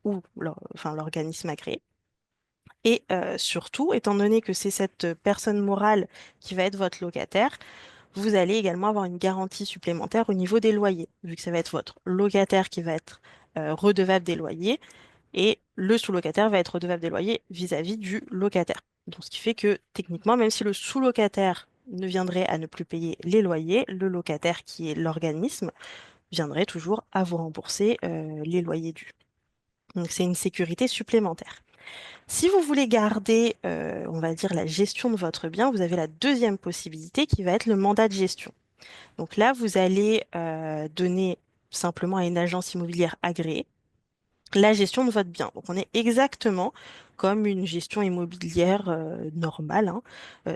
ou enfin, l'organisme agréé. Et surtout, étant donné que c'est cette personne morale qui va être votre locataire, vous allez également avoir une garantie supplémentaire au niveau des loyers, vu que ça va être votre locataire qui va être redevable des loyers et le sous-locataire va être redevable des loyers vis-à-vis du locataire. Donc, ce qui fait que techniquement, même si le sous-locataire ne viendrait à ne plus payer les loyers, le locataire qui est l'organisme viendrait toujours à vous rembourser les loyers dus. Donc, c'est une sécurité supplémentaire. Si vous voulez garder, on va dire, la gestion de votre bien, vous avez la deuxième possibilité qui va être le mandat de gestion. Donc là, vous allez donner simplement à une agence immobilière agréée la gestion de votre bien. Donc, on est exactement comme une gestion immobilière normale, hein.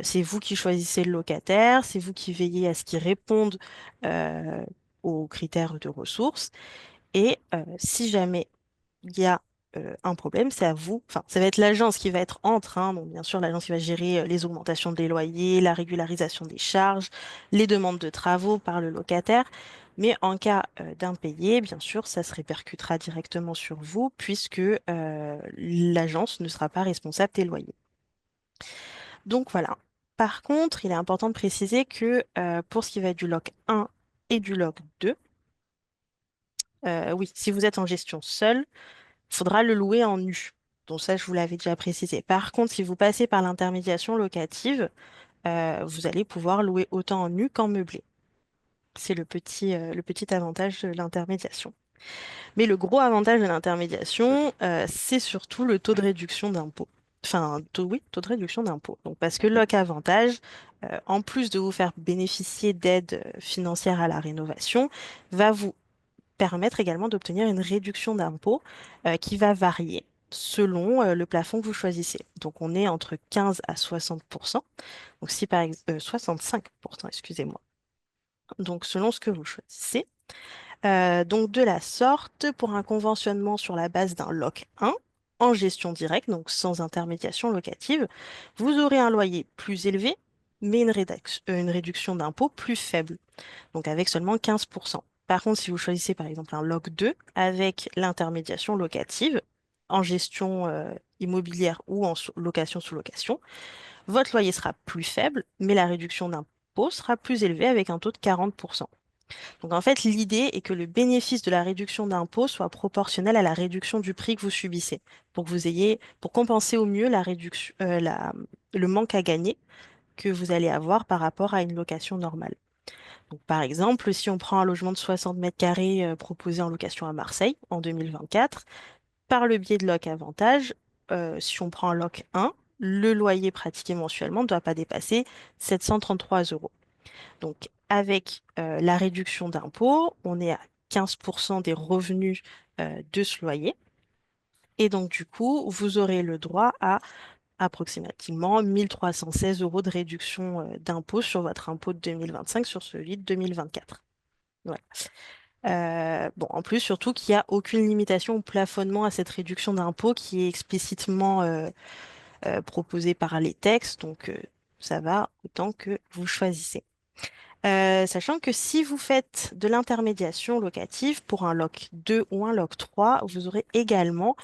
C'est vous qui choisissez le locataire, c'est vous qui veillez à ce qu'il réponde euh, aux critères de ressources. Et si jamais il y a un problème, c'est à vous. Enfin, ça va être l'agence qui va être entre, hein. Donc, bien sûr, l'agence qui va gérer les augmentations des loyers, la régularisation des charges, les demandes de travaux par le locataire. Mais en cas d'impayé, bien sûr, ça se répercutera directement sur vous puisque l'agence ne sera pas responsable des loyers. Donc voilà. Par contre, il est important de préciser que pour ce qui va être du LOC 1 et du LOC 2, oui, si vous êtes en gestion seule, il faudra le louer en nu. Donc ça, je vous l'avais déjà précisé. Par contre, si vous passez par l'intermédiation locative, vous allez pouvoir louer autant en nu qu'en meublé. C'est le petit avantage de l'intermédiation. Mais le gros avantage de l'intermédiation, c'est surtout le taux de réduction d'impôt. Enfin, oui, taux de réduction d'impôt. Donc, parce que Loc Avantage, en plus de vous faire bénéficier d'aides financières à la rénovation, va vous permettre également d'obtenir une réduction d'impôt qui va varier selon le plafond que vous choisissez. Donc, on est entre 15 à 60%. Donc, si par exemple, 65%, excusez-moi. Donc, selon ce que vous choisissez. Donc, de la sorte, pour un conventionnement sur la base d'un LOC 1, en gestion directe, donc sans intermédiation locative, vous aurez un loyer plus élevé, mais une réduction d'impôt plus faible, donc avec seulement 15%. Par contre, si vous choisissez par exemple un LOC 2 avec l'intermédiation locative, en gestion immobilière ou en location sous location, votre loyer sera plus faible, mais la réduction d'impôt sera plus élevée avec un taux de 40%. Donc en fait, l'idée est que le bénéfice de la réduction d'impôt soit proportionnel à la réduction du prix que vous subissez, pour que vous ayez, pour compenser au mieux le manque à gagner que vous allez avoir par rapport à une location normale. Donc, par exemple, si on prend un logement de 60 mètres carrés proposé en location à Marseille en 2024, par le biais de Loc Avantage, si on prend un Loc 1, le loyer pratiqué mensuellement ne doit pas dépasser 733 euros. Donc, avec la réduction d'impôt, on est à 15% des revenus de ce loyer. Et donc, du coup, vous aurez le droit à approximativement 1316 euros de réduction d'impôt sur votre impôt de 2025 sur celui de 2024. Voilà. Bon, en plus, surtout qu'il n'y a aucune limitation ou plafonnement à cette réduction d'impôt qui est explicitement proposée par les textes. Donc, ça va autant que vous choisissez. Sachant que si vous faites de l'intermédiation locative pour un LOC 2 ou un LOC 3, vous aurez également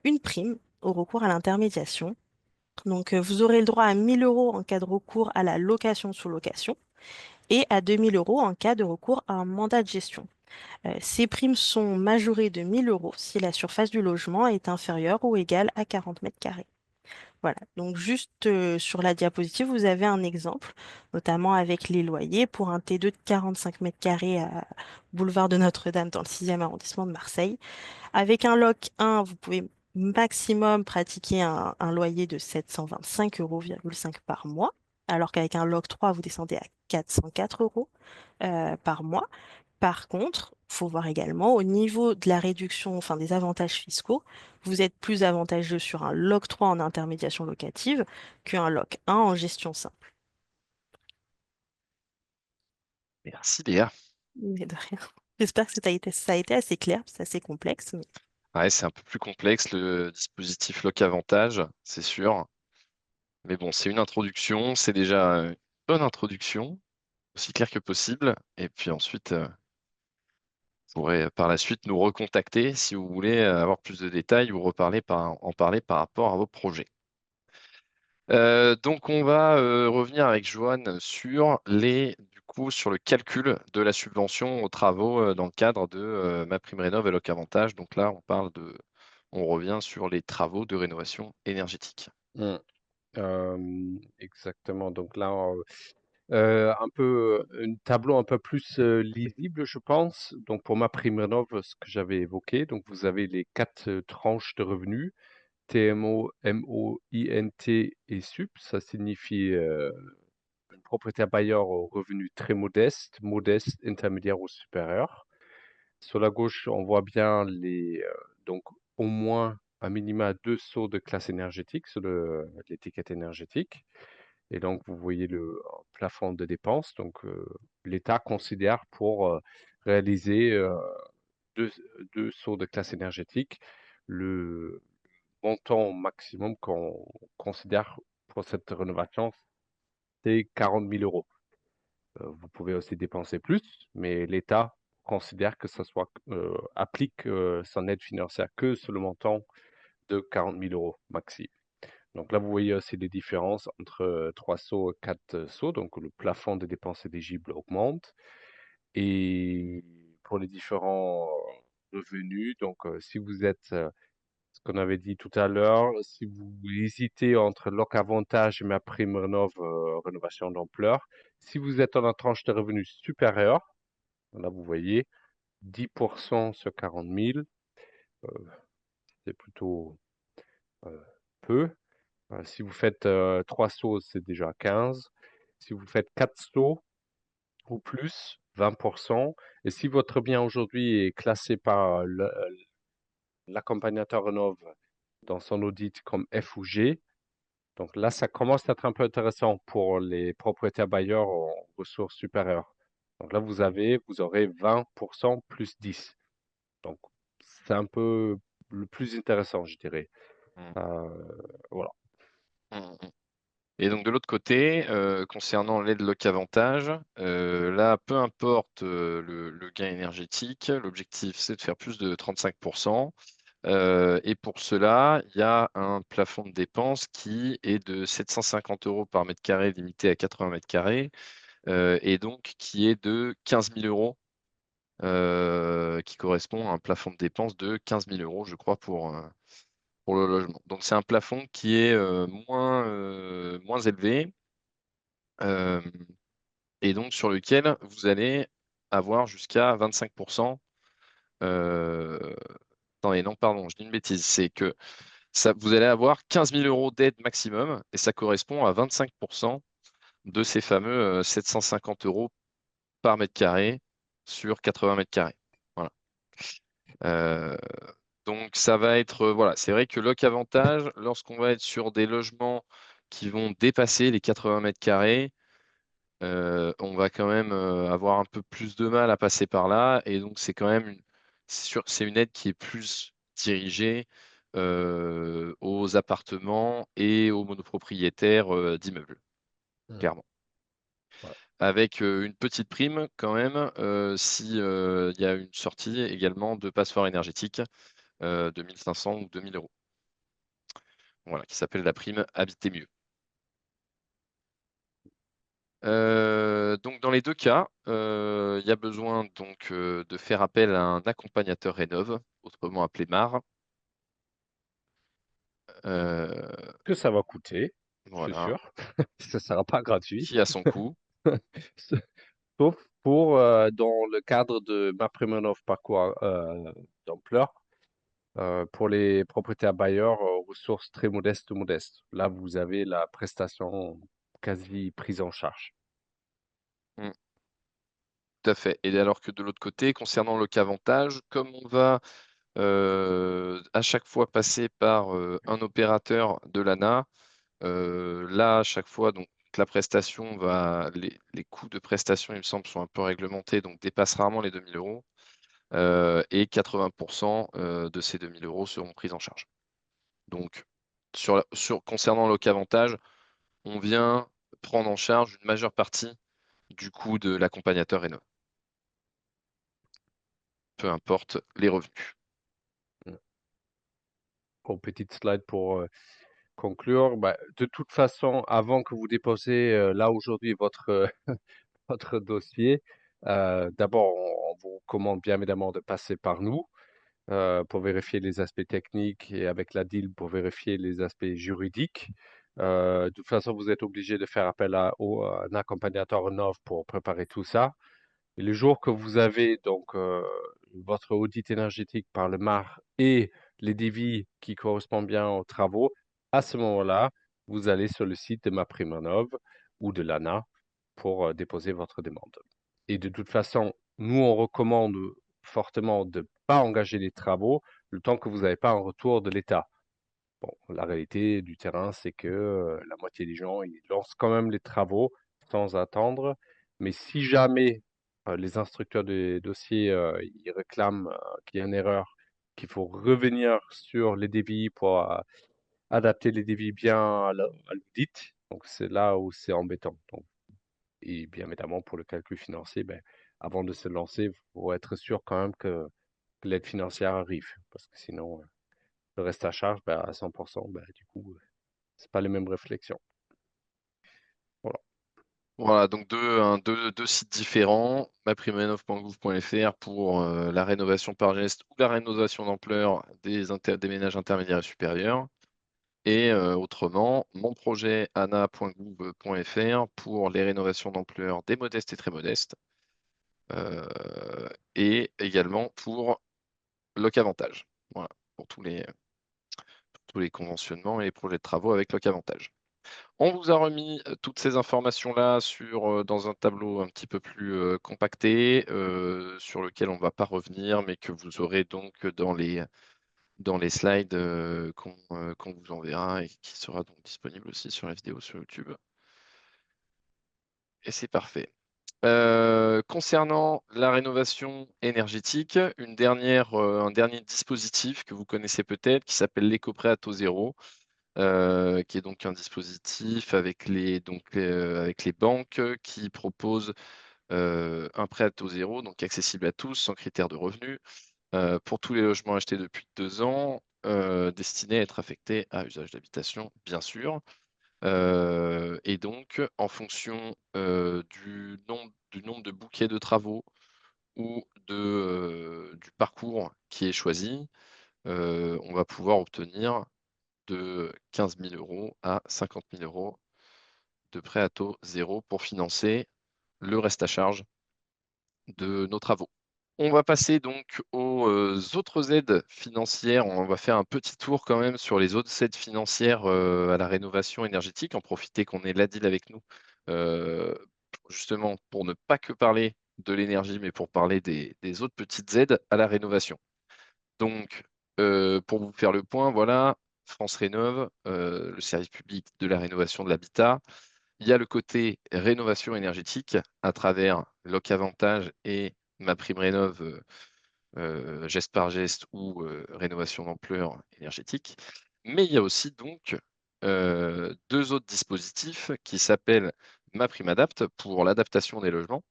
une prime au recours à l'intermédiation. Donc, vous aurez le droit à 1 000 euros en cas de recours à la location sous location et à 2 000 euros en cas de recours à un mandat de gestion. Ces primes sont majorées de 1 000 euros si la surface du logement est inférieure ou égale à 40 mètres carrés. Voilà, donc juste sur la diapositive, vous avez un exemple, notamment avec les loyers pour un T2 de 45 mètres carrés à boulevard de Notre-Dame dans le 6e arrondissement de Marseille. Avec un LOC 1, vous pouvez maximum pratiquer un loyer de 725,5 euros par mois, alors qu'avec un LOC 3, vous descendez à 404 euros par mois. Par contre, il faut voir également au niveau de la réduction, enfin des avantages fiscaux, vous êtes plus avantageux sur un LOC 3 en intermédiation locative qu'un LOC 1 en gestion simple. Merci Léa. Mais de rien. J'espère que ça a été assez clair, c'est assez complexe. Ouais, c'est un peu plus complexe le dispositif Loc Avantage, c'est sûr. Mais bon, c'est une introduction, c'est déjà une bonne introduction, aussi claire que possible. Et puis ensuite, vous pourrez par la suite nous recontacter si vous voulez avoir plus de détails ou en parler par rapport à vos projets. Donc on va revenir avec Joanne sur sur le calcul de la subvention aux travaux dans le cadre de MaPrimeRénov' et Loc Avantage. Donc là, on revient sur les travaux de rénovation énergétique. Mm. Exactement. Donc là, un peu un tableau un peu plus lisible, je pense. Donc pour ma prime rénov, ce que j'avais évoqué, donc vous avez les quatre tranches de revenus, TMO, MO, INT et SUP. Ça signifie un propriétaire bailleur aux revenus très modestes, modeste, intermédiaire ou supérieur. Sur la gauche, on voit bien donc au moins un minima 2 sauts de classe énergétique sur l'étiquette énergétique. Et donc, vous voyez le plafond de dépenses. Donc, l'État considère pour réaliser deux, 2 sauts de classe énergétique le montant maximum qu'on considère pour cette rénovation, c'est 40 000 euros. Vous pouvez aussi dépenser plus, mais l'État considère que applique son aide financière que sur le montant de 40 000 euros maxi. Donc là, vous voyez aussi les différences entre 3 sauts et 4 sauts. Donc le plafond de dépenses éligibles augmente. Et pour les différents revenus, donc si vous êtes, ce qu'on avait dit tout à l'heure, si vous hésitez entre Loc Avantage et MaPrimeRénov', rénovation d'ampleur, si vous êtes dans la tranche de revenus supérieure, là vous voyez 10% sur 40 000, c'est plutôt peu. Si vous faites 3 sauts, c'est déjà 15. Si vous faites 4 sauts ou plus, 20%. Et si votre bien aujourd'hui est classé par l'accompagnateur Rénov' dans son audit comme F ou G, donc là, ça commence à être un peu intéressant pour les propriétaires bailleurs en ressources supérieures. Donc là, vous aurez 20% plus 10. Donc, c'est un peu le plus intéressant, je dirais. Mm. Voilà. Mm, mm. Et donc de l'autre côté, concernant l'aide Loc Avantage, là, peu importe le gain énergétique, l'objectif c'est de faire plus de 35%. Et pour cela, il y a un plafond de dépenses qui est de 750 euros par mètre carré, limité à 80 mètres carrés, et donc qui est de 15 000 euros, qui correspond à un plafond de dépenses de 15 000 euros, je crois, pour le logement. Donc c'est un plafond qui est moins élevé. Euh, et donc sur lequel vous allez avoir jusqu'à 25%. Attendez, non, pardon, je dis une bêtise. C'est que vous allez avoir 15 000 euros d'aide maximum et ça correspond à 25% de ces fameux 750 euros par mètre carré sur 80 mètres carrés. Voilà. Euh, donc ça va être, voilà, c'est vrai que Loc Avantage, lorsqu'on va être sur des logements qui vont dépasser les 80 mètres carrés, on va quand même avoir un peu plus de mal à passer par là. Et donc c'est quand même c'est une aide qui est plus dirigée aux appartements et aux monopropriétaires d'immeubles, clairement. Voilà. Avec une petite prime quand même si il y a une sortie également de passoire énergétique de 1500 ou 2000 euros. Voilà, qui s'appelle la prime Habiter mieux. Donc dans les deux cas, il y a besoin donc de faire appel à un accompagnateur rénov, autrement appelé MAR. Que ça va coûter, c'est Voilà, sûr. Ça sera pas gratuit. qui a son coût. Sauf pour, dans le cadre de MaPrimeRénov' Parcours d'ampleur, pour les propriétaires bailleurs aux ressources très modestes. Là, vous avez la prestation quasi prise en charge. Mm, tout à fait. Et alors que de l'autre côté, concernant le qu'avantage, comme on va à chaque fois passer par un opérateur de l'ANA, là, à chaque fois, donc la prestation les coûts de prestation, il me semble, sont un peu réglementés, donc dépassent rarement les 2000 euros. Et 80% de ces 2000 euros seront pris en charge. Donc, concernant Locavantage, on vient prendre en charge une majeure partie du coût de l'accompagnateur rénov, peu importe les revenus. Bon, petite slide pour conclure. Bah, de toute façon, avant que vous déposiez là aujourd'hui votre, votre dossier, d'abord, on vous recommande bien évidemment de passer par nous pour vérifier les aspects techniques et avec la DIL pour vérifier les aspects juridiques. De toute façon, vous êtes obligé de faire appel à un accompagnateur rénov pour préparer tout ça. Et le jour que vous avez donc votre audit énergétique par le MAR et les devis qui correspondent bien aux travaux, à ce moment-là, vous allez sur le site de MaPrimeRénov' ou de l'ANA pour déposer votre demande. Et de toute façon, nous, on recommande fortement de ne pas engager les travaux le temps que vous n'avez pas un retour de l'État. Bon, la réalité du terrain, c'est que la moitié des gens, ils lancent quand même les travaux sans attendre. Mais si jamais les instructeurs des dossiers, ils réclament qu'il y a une erreur, qu'il faut revenir sur les débits pour adapter les débits bien à l'audit, donc c'est là où c'est embêtant. Donc, et bien évidemment, pour le calcul financier, ben, avant de se lancer, il faut être sûr quand même que l'aide financière arrive. Parce que sinon, le reste à charge, ben, à 100%, ben, du coup, c'est pas les mêmes réflexions. Voilà. Voilà, donc deux sites différents, maprimenov.gouv.fr pour la rénovation par geste ou la rénovation d'ampleur des ménages intermédiaires et supérieurs. Et autrement, monprojetana.gouv.fr pour les rénovations d'ampleur des modestes et très modestes. Et également pour Locavantage. Voilà, pour tous les conventionnements et les projets de travaux avec Locavantage. On vous a remis toutes ces informations-là dans un tableau un petit peu plus compacté, sur lequel on ne va pas revenir, mais que vous aurez donc dans les slides qu'on vous enverra et qui sera donc disponible aussi sur la vidéo sur YouTube. Et c'est parfait. Concernant la rénovation énergétique, un dernier dispositif que vous connaissez peut-être qui s'appelle l'éco-prêt à taux zéro, qui est donc un dispositif avec avec les banques qui proposent un prêt à taux zéro, donc accessible à tous, sans critères de revenus, pour tous les logements achetés depuis 2 ans, destinés à être affectés à usage d'habitation, bien sûr. Et donc, en fonction du nombre de bouquets de travaux ou du parcours qui est choisi, on va pouvoir obtenir de 15 000 euros à 50 000 euros de prêt à taux zéro pour financer le reste à charge de nos travaux. On va passer donc aux autres aides financières. On va faire un petit tour quand même sur les autres aides financières à la rénovation énergétique. En profiter qu'on ait l'ADIL avec nous, justement pour ne pas que parler de l'énergie, mais pour parler des autres petites aides à la rénovation. Donc, pour vous faire le point, voilà, France Rénov', le service public de la rénovation de l'habitat. Il y a le côté rénovation énergétique à travers Loc'Avantage et MaPrimeRénov', geste par geste ou rénovation d'ampleur énergétique. Mais il y a aussi donc deux autres dispositifs qui s'appellent MaPrimeAdapt' pour l'adaptation des logements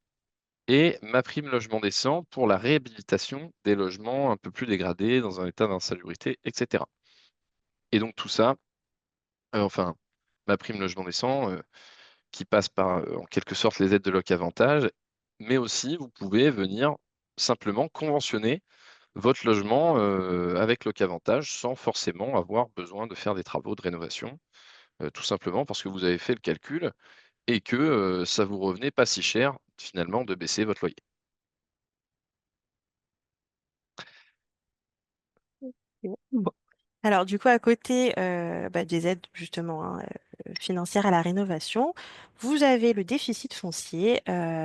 et MaPrimeLogement décent pour la réhabilitation des logements un peu plus dégradés dans un état d'insalubrité, etc. Et donc tout ça, enfin, MaPrimeLogement décent, qui passe par, en quelque sorte, les aides de Loc'Avantage, mais aussi vous pouvez venir simplement conventionner votre logement avec Loc'Avantage sans forcément avoir besoin de faire des travaux de rénovation, tout simplement parce que vous avez fait le calcul et que ça vous revenait pas si cher finalement de baisser votre loyer. Bon. Alors, du coup, à côté des aides justement financières à la rénovation, vous avez le déficit foncier,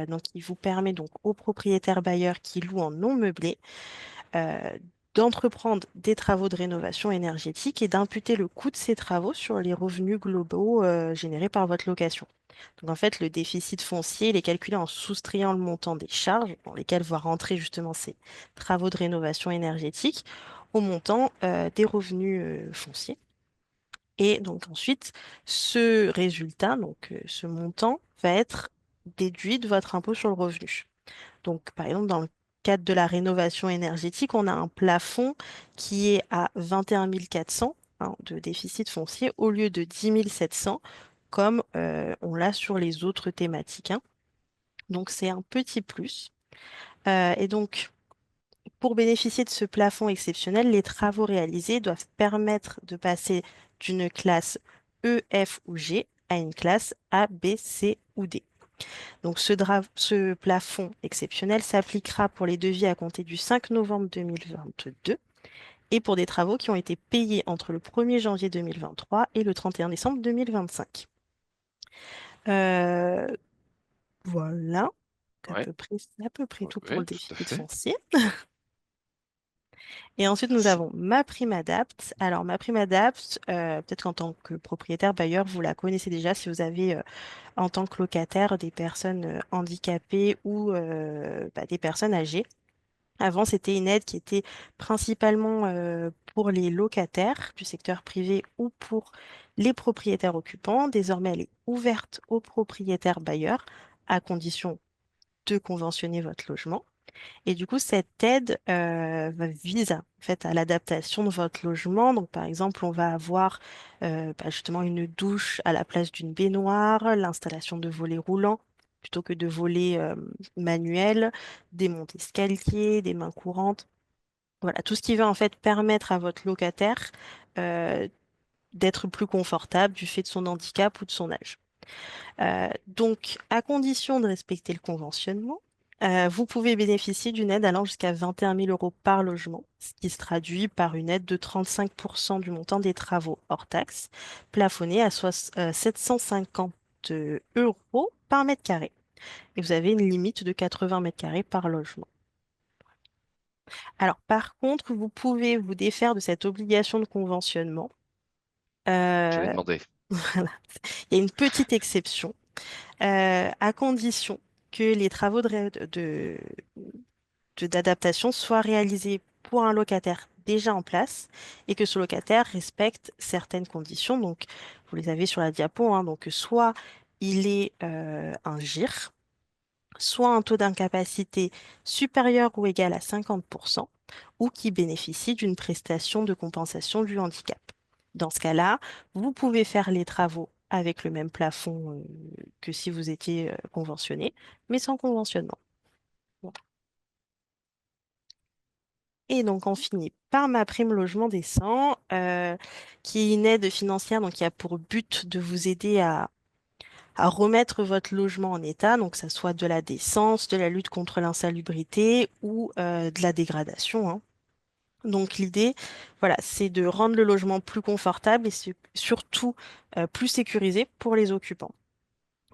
donc qui vous permet donc aux propriétaires bailleurs qui louent en non meublé euh, d'entreprendre des travaux de rénovation énergétique et d'imputer le coût de ces travaux sur les revenus globaux générés par votre location. Donc en fait, le déficit foncier, il est calculé en soustrayant le montant des charges dans lesquelles vont rentrer justement ces travaux de rénovation énergétique au montant des revenus fonciers. Et donc ensuite, ce résultat, donc ce montant, va être déduit de votre impôt sur le revenu. Donc, par exemple, dans le cadre de la rénovation énergétique, on a un plafond qui est à 21 400 de déficit foncier au lieu de 10 700 comme on l'a sur les autres thématiques, hein. Donc, c'est un petit plus. Et donc, pour bénéficier de ce plafond exceptionnel, les travaux réalisés doivent permettre de passer d'une classe E, F ou G à une classe A, B, C ou D. Donc ce plafond exceptionnel s'appliquera pour les devis à compter du 5 novembre 2022 et pour des travaux qui ont été payés entre le 1er janvier 2023 et le 31 décembre 2025. Euh, voilà, Ouais, à peu près tout pour ouais, le tout à déficit fait. foncier. Et ensuite, nous Si- avons MaPrimeAdapt'. Alors, MaPrimeAdapt', peut-être qu'en tant que propriétaire bailleur, vous la connaissez déjà si vous avez en tant que locataire des personnes handicapées ou des personnes âgées. Avant, c'était une aide qui était principalement pour les locataires du secteur privé ou pour les propriétaires occupants. Désormais, elle est ouverte aux propriétaires bailleurs à condition de conventionner votre logement. Et du coup, cette aide vise en fait, à l'adaptation de votre logement. Donc, par exemple, on va avoir justement une douche à la place d'une baignoire, l'installation de volets roulants plutôt que de volets manuels, des montes escaliers, des mains courantes. Voilà, tout ce qui va en fait permettre à votre locataire euh, d'être plus confortable du fait de son handicap ou de son âge. Donc, à condition de respecter le conventionnement, vous pouvez bénéficier d'une aide allant jusqu'à 21 000 euros par logement, ce qui se traduit par une aide de 35% du montant des travaux hors taxes, plafonnée à 750 euros par mètre carré. Et vous avez une limite de 80 mètres carrés par logement. Alors, par contre, vous pouvez vous défaire de cette obligation de conventionnement. J'allais Euh, demander. voilà. Il y a une petite exception, à condition que les travaux d'adaptation soient réalisés pour un locataire déjà en place et que ce locataire respecte certaines conditions. Donc, vous les avez sur la diapo, hein. Donc, soit il est un GIR, soit un taux d'incapacité supérieur ou égal à 50%, ou qui bénéficie d'une prestation de compensation du handicap. Dans ce cas-là, vous pouvez faire les travaux avec le même plafond que si vous étiez conventionné, mais sans conventionnement. Voilà. Et donc, on finit par ma prime logement décent, qui est une aide financière donc, qui a pour but de vous aider à remettre votre logement en état, donc que ça soit de la décence, de la lutte contre l'insalubrité ou de la dégradation, hein. Donc l'idée, voilà, c'est de rendre le logement plus confortable et surtout plus sécurisé pour les occupants.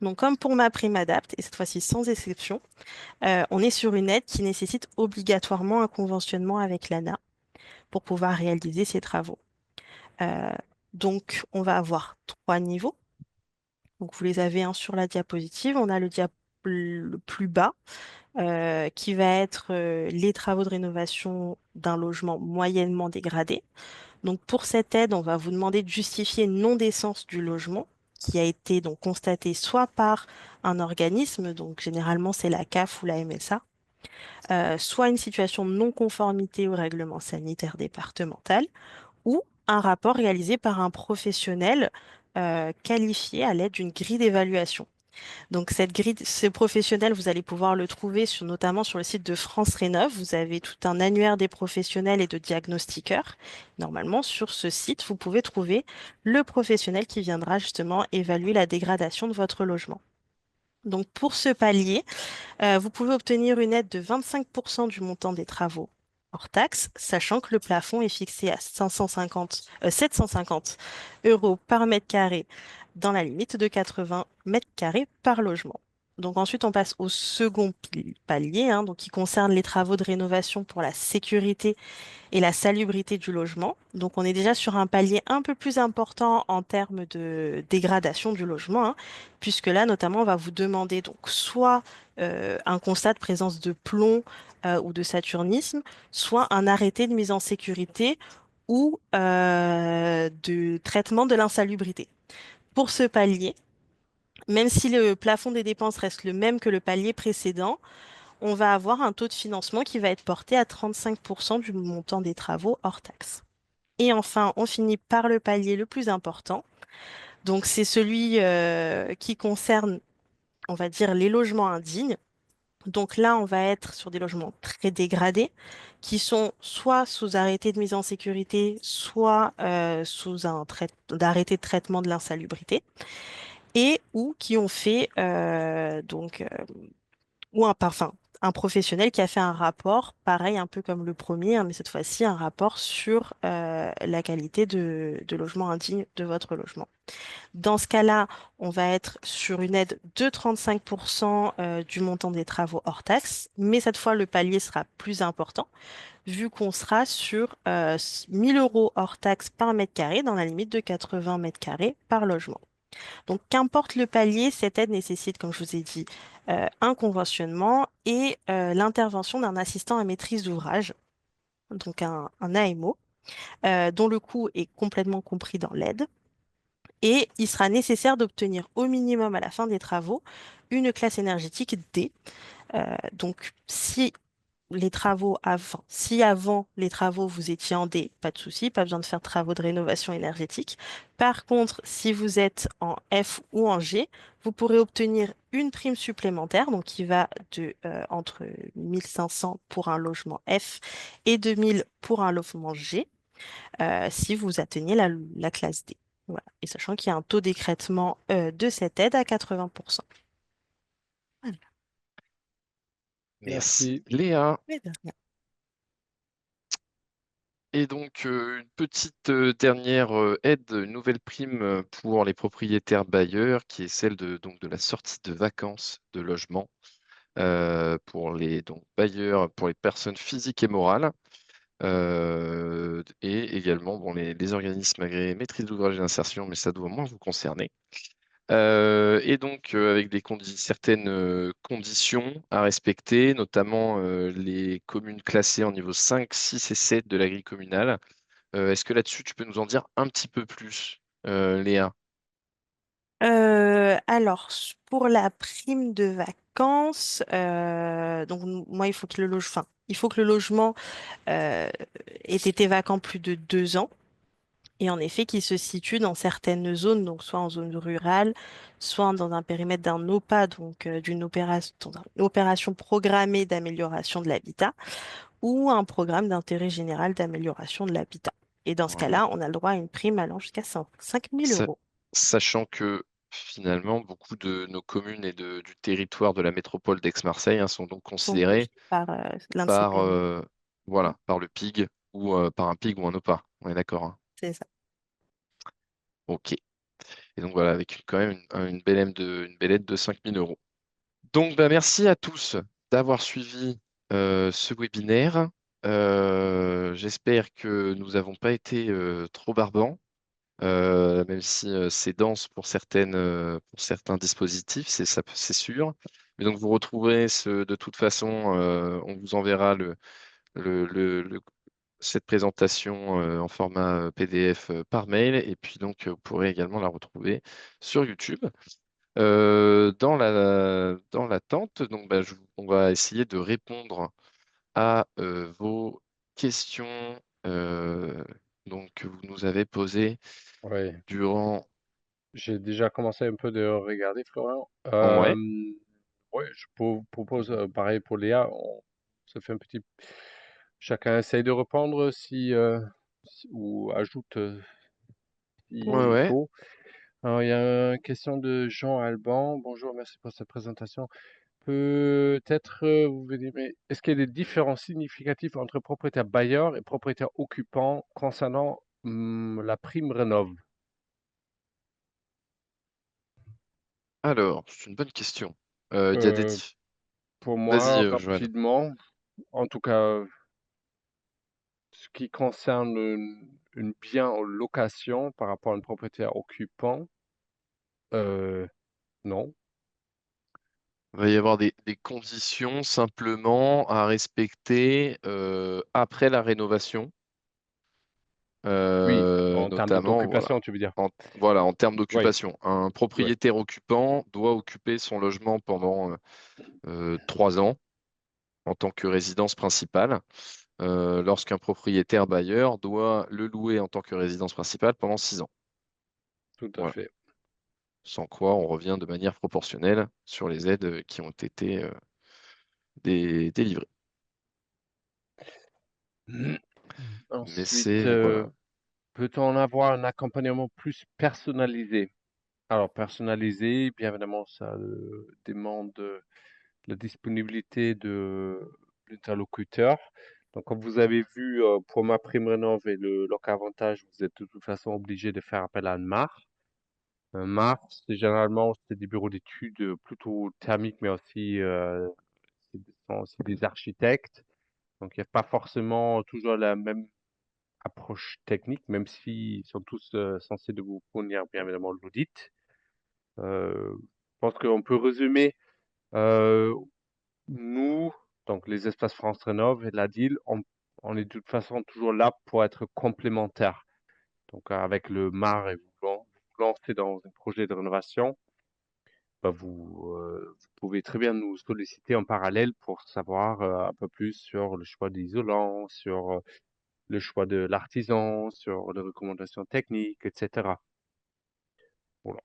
Donc comme pour ma prime Adapt, et cette fois-ci sans exception, on est sur une aide qui nécessite obligatoirement un conventionnement avec l'ANA pour pouvoir réaliser ces travaux. Euh, donc on va avoir trois niveaux. Donc vous les avez, hein, sur la diapositive. On a le plus bas qui va être les travaux de rénovation d'un logement moyennement dégradé. Donc pour cette aide, on va vous demander de justifier une non-décence du logement qui a été donc constatée soit par un organisme, donc généralement c'est la CAF ou la MSA, soit une situation de non-conformité au règlement sanitaire départemental, ou un rapport réalisé par un professionnel qualifié à l'aide d'une grille d'évaluation. Donc cette grille, ce professionnel, vous allez pouvoir le trouver notamment sur le site de France Rénov. Vous avez tout un annuaire des professionnels et de diagnostiqueurs. Normalement, sur ce site, vous pouvez trouver le professionnel qui viendra justement évaluer la dégradation de votre logement. Donc pour ce palier, vous pouvez obtenir une aide de 25% du montant des travaux hors taxe, sachant que le plafond est fixé à 750 euros par mètre carré dans la limite de 80 mètres carrés par logement. Donc ensuite, on passe au second palier, hein, donc qui concerne les travaux de rénovation pour la sécurité et la salubrité du logement. Donc on est déjà sur un palier un peu plus important en termes de dégradation du logement, hein, puisque là, notamment, on va vous demander donc soit un constat de présence de plomb ou de saturnisme, soit un arrêté de mise en sécurité ou de traitement de l'insalubrité. Pour ce palier, même si le plafond des dépenses reste le même que le palier précédent, on va avoir un taux de financement qui va être porté à 35% du montant des travaux hors taxe. Et enfin, on finit par le palier le plus important. Donc, c'est celui qui concerne, on va dire, les logements indignes. Donc là, on va être sur des logements très dégradés, qui sont soit sous arrêté de mise en sécurité, soit sous un arrêté de traitement de l'insalubrité, et ou qui ont fait ou un professionnel qui a fait un rapport, pareil, un peu comme le premier, hein, mais cette fois-ci un rapport sur la qualité de logement indigne de votre logement. Dans ce cas-là, on va être sur une aide de 35% du montant des travaux hors taxe, mais cette fois, le palier sera plus important, vu qu'on sera sur 1000 euros hors taxe par mètre carré, dans la limite de 80 mètres carrés par logement. Donc, qu'importe le palier, cette aide nécessite, comme je vous ai dit, un conventionnement et l'intervention d'un assistant à maîtrise d'ouvrage, donc un AMO, dont le coût est complètement compris dans l'aide. Et il sera nécessaire d'obtenir au minimum à la fin des travaux une classe énergétique D. Donc, si avant les travaux vous étiez en D, pas de souci, pas besoin de faire de travaux de rénovation énergétique. Par contre, si vous êtes en F ou en G, vous pourrez obtenir une prime supplémentaire, donc qui va entre 1500 pour un logement F et 2000 pour un logement G, si vous atteignez la classe D. Voilà. Et sachant qu'il y a un taux d'écrêtement de cette aide à 80%. Voilà. Merci Merci. Léa. Mais de rien. Et donc, une petite dernière aide, une nouvelle prime pour les propriétaires bailleurs, qui est celle de la sortie de vacances de logement pour les donc, bailleurs, pour les personnes physiques et morales, et également bon, les organismes agréés maîtrise d'ouvrage et d'insertion, mais ça doit moins vous concerner. Et donc, avec certaines conditions à respecter, notamment les communes classées en niveau 5, 6 et 7 de la grille communale. Est-ce que là-dessus, tu peux nous en dire un petit peu plus, Léa? Alors, pour la prime de vacances, donc moi, il faut que le logement ait été vacant plus de 2 ans. Et en effet, qui se situe dans certaines zones, donc soit en zone rurale, soit dans un périmètre d'un OPA, donc d'une opération programmée d'amélioration de l'habitat, ou un programme d'intérêt général d'amélioration de l'habitat. Et dans ce Voilà. cas-là, on a le droit à une prime allant jusqu'à 5 000 Sa- euros. Sachant que finalement, beaucoup de nos communes et du territoire de la métropole d'Aix-Marseille, hein, sont donc sont considérées logés par l'un de ces par, PME. Mm, voilà, par le PIG ou par un PIG ou un OPA. On est d'accord, hein. c'est ça. OK. Et donc voilà, avec quand même une belle aide de 5 000 euros. Donc, bah, merci à tous d'avoir suivi ce webinaire. J'espère que nous n'avons pas été trop barbants, même si c'est dense pour certains dispositifs, c'est sûr. Mais donc, vous retrouverez de toute façon, on vous enverra le, le- le- cette présentation en format PDF par mail. Et puis, donc, vous pourrez également la retrouver sur YouTube. Dans l'attente, donc, bah, on va essayer de répondre à vos questions que vous nous avez posées Ouais. durant. J'ai déjà commencé un peu de regarder, Florian. Ouais, Ouais, propose, pareil pour Léa, on se fait un petit. Chacun essaye de répondre ou ajoute ouais, s'il ouais. faut. Alors, il y a une question de Jean Alban. Bonjour, merci pour cette présentation. Peut-être, vous venez, mais est-ce qu'il y a des différences significatives entre propriétaire bailleur et propriétaire occupant concernant la prime rénov'? Alors, c'est une bonne question. Il y a des Euh, pour Vas-y, moi, Joanne. rapidement, en tout cas, ce qui concerne une bien en location par rapport à un propriétaire occupant, euh, non. Il va y avoir des conditions simplement à respecter après la rénovation, Oui, en termes notamment, voilà, d'occupation, tu veux dire. voilà, en termes Oui, d'occupation. Un oui, propriétaire occupant doit occuper son logement pendant 3 ans en tant que résidence principale, lorsqu'un propriétaire bailleur doit le louer en tant que résidence principale pendant 6 ans. tout à Voilà. fait. Sans quoi on revient de manière proportionnelle sur les aides qui ont été délivrées. Mais Ensuite, c'est, voilà. peut-on avoir un accompagnement plus personnalisé? Alors, personnalisé, bien évidemment, ça demande la disponibilité de l'interlocuteur. Donc, comme vous avez vu, pour ma prime rénov et le loc avantage, vous êtes de toute façon obligé de faire appel à un MAR. Un MAR, c'est des bureaux d'études plutôt thermiques, mais aussi, ce sont aussi des architectes. Donc, il n'y a pas forcément toujours la même approche technique, même s'ils sont tous censés de vous fournir bien évidemment l'audit. Je pense qu'on peut résumer, euh, nous, donc les espaces France Rénov et la DIL, on est de toute façon toujours là pour être complémentaires. Donc avec le MAR et vous lancez dans un projet de rénovation, bah, vous pouvez très bien nous solliciter en parallèle pour savoir un peu plus sur le choix des isolants, sur le choix de l'artisan, sur les recommandations techniques, etc. Voilà.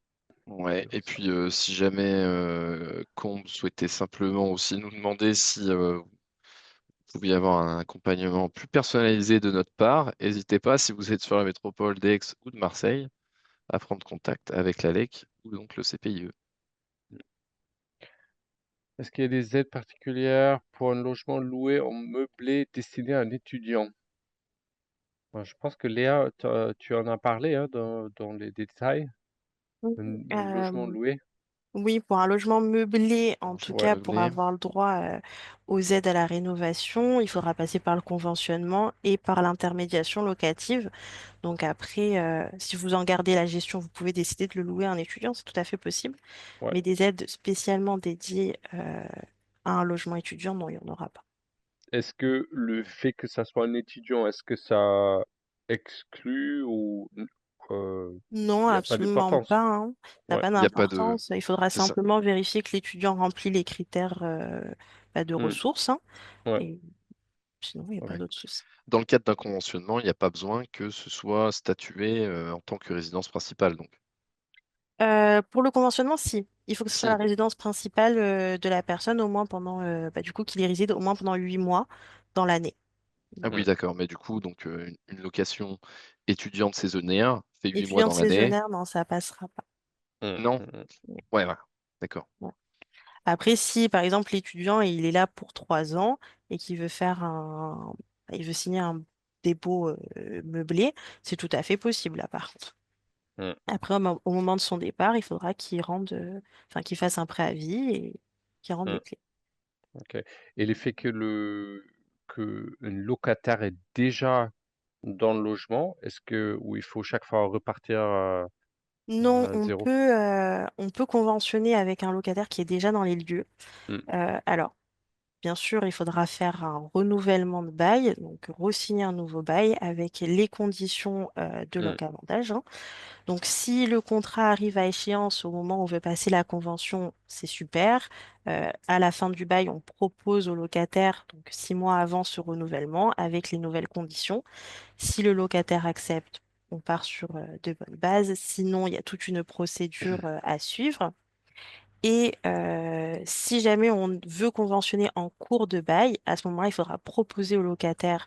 Ouais. Donc Et ça. puis si jamais Combe souhaitait simplement aussi nous demander si vous pouviez avoir un accompagnement plus personnalisé de notre part, n'hésitez pas, si vous êtes sur la métropole d'Aix ou de Marseille, à prendre contact avec l'ALEC ou donc le CPIE. Est-ce qu'il y a des aides particulières pour un logement loué en meublé destiné à un étudiant? Je pense que Léa, tu en as parlé hein, dans les détails. Mm. Un logement loué. Oui, pour un logement meublé, en tout Ouais, cas, pour meublé. avoir le droit aux aides à la rénovation, il faudra passer par le conventionnement et par l'intermédiation locative. Donc après, si vous en gardez la gestion, vous pouvez décider de le louer à un étudiant, c'est tout à fait possible. Ouais. Mais des aides spécialement dédiées à un logement étudiant, non, il n'y en aura pas. Est-ce que le fait que ça soit un étudiant, est-ce que ça exclut ou Non, il n'y a pas absolument d'importance? pas, hein. Ça n'a Ouais. pas Il n'y a pas de. d'importance. Il faudra C'est ça. simplement vérifier que l'étudiant remplit les critères de Hmm. ressources, hein. Ouais. Et sinon, il n'y a pas Ouais. d'autre souci. Dans le cadre d'un conventionnement, il n'y a pas besoin que ce soit statué en tant que résidence principale. Donc, Pour le conventionnement, si. Il faut que ce soit la si. résidence principale de la personne au moins pendant, du coup, qu'il y réside au moins pendant 8 mois dans l'année. Ah oui, Hmm. d'accord. Mais du coup, donc une location étudiante saisonnière fait 8 mois Étudiante dans l'année. saisonnière, non, ça passera pas. Mmh, Non? mmh, Ouais, voilà. D'accord. Ouais. Après, si par exemple l'étudiant il est là pour 3 ans et qu'il veut il veut signer un dépôt meublé, c'est tout à fait possible là par contre. mmh, Après, au moment de son départ, il faudra enfin qu'il fasse un préavis et qu'il rende les mmh, clés. OK. Et l'effet que un locataire est déjà dans le logement, est-ce que ou il faut chaque fois repartir Non, à 0? on peut conventionner avec un locataire qui est déjà dans les lieux. Mmh, Alors, bien sûr, il faudra faire un renouvellement de bail, donc re-signer un nouveau bail avec les conditions de mmh, locavantage, hein. Donc, si le contrat arrive à échéance au moment où on veut passer la convention, c'est super. À la fin du bail, on propose au locataire, donc 6 mois avant ce renouvellement, avec les nouvelles conditions. Si le locataire accepte, on part sur de bonnes bases. Sinon, il y a toute une procédure à suivre. Et si jamais on veut conventionner en cours de bail, à ce moment-là, il faudra proposer au locataire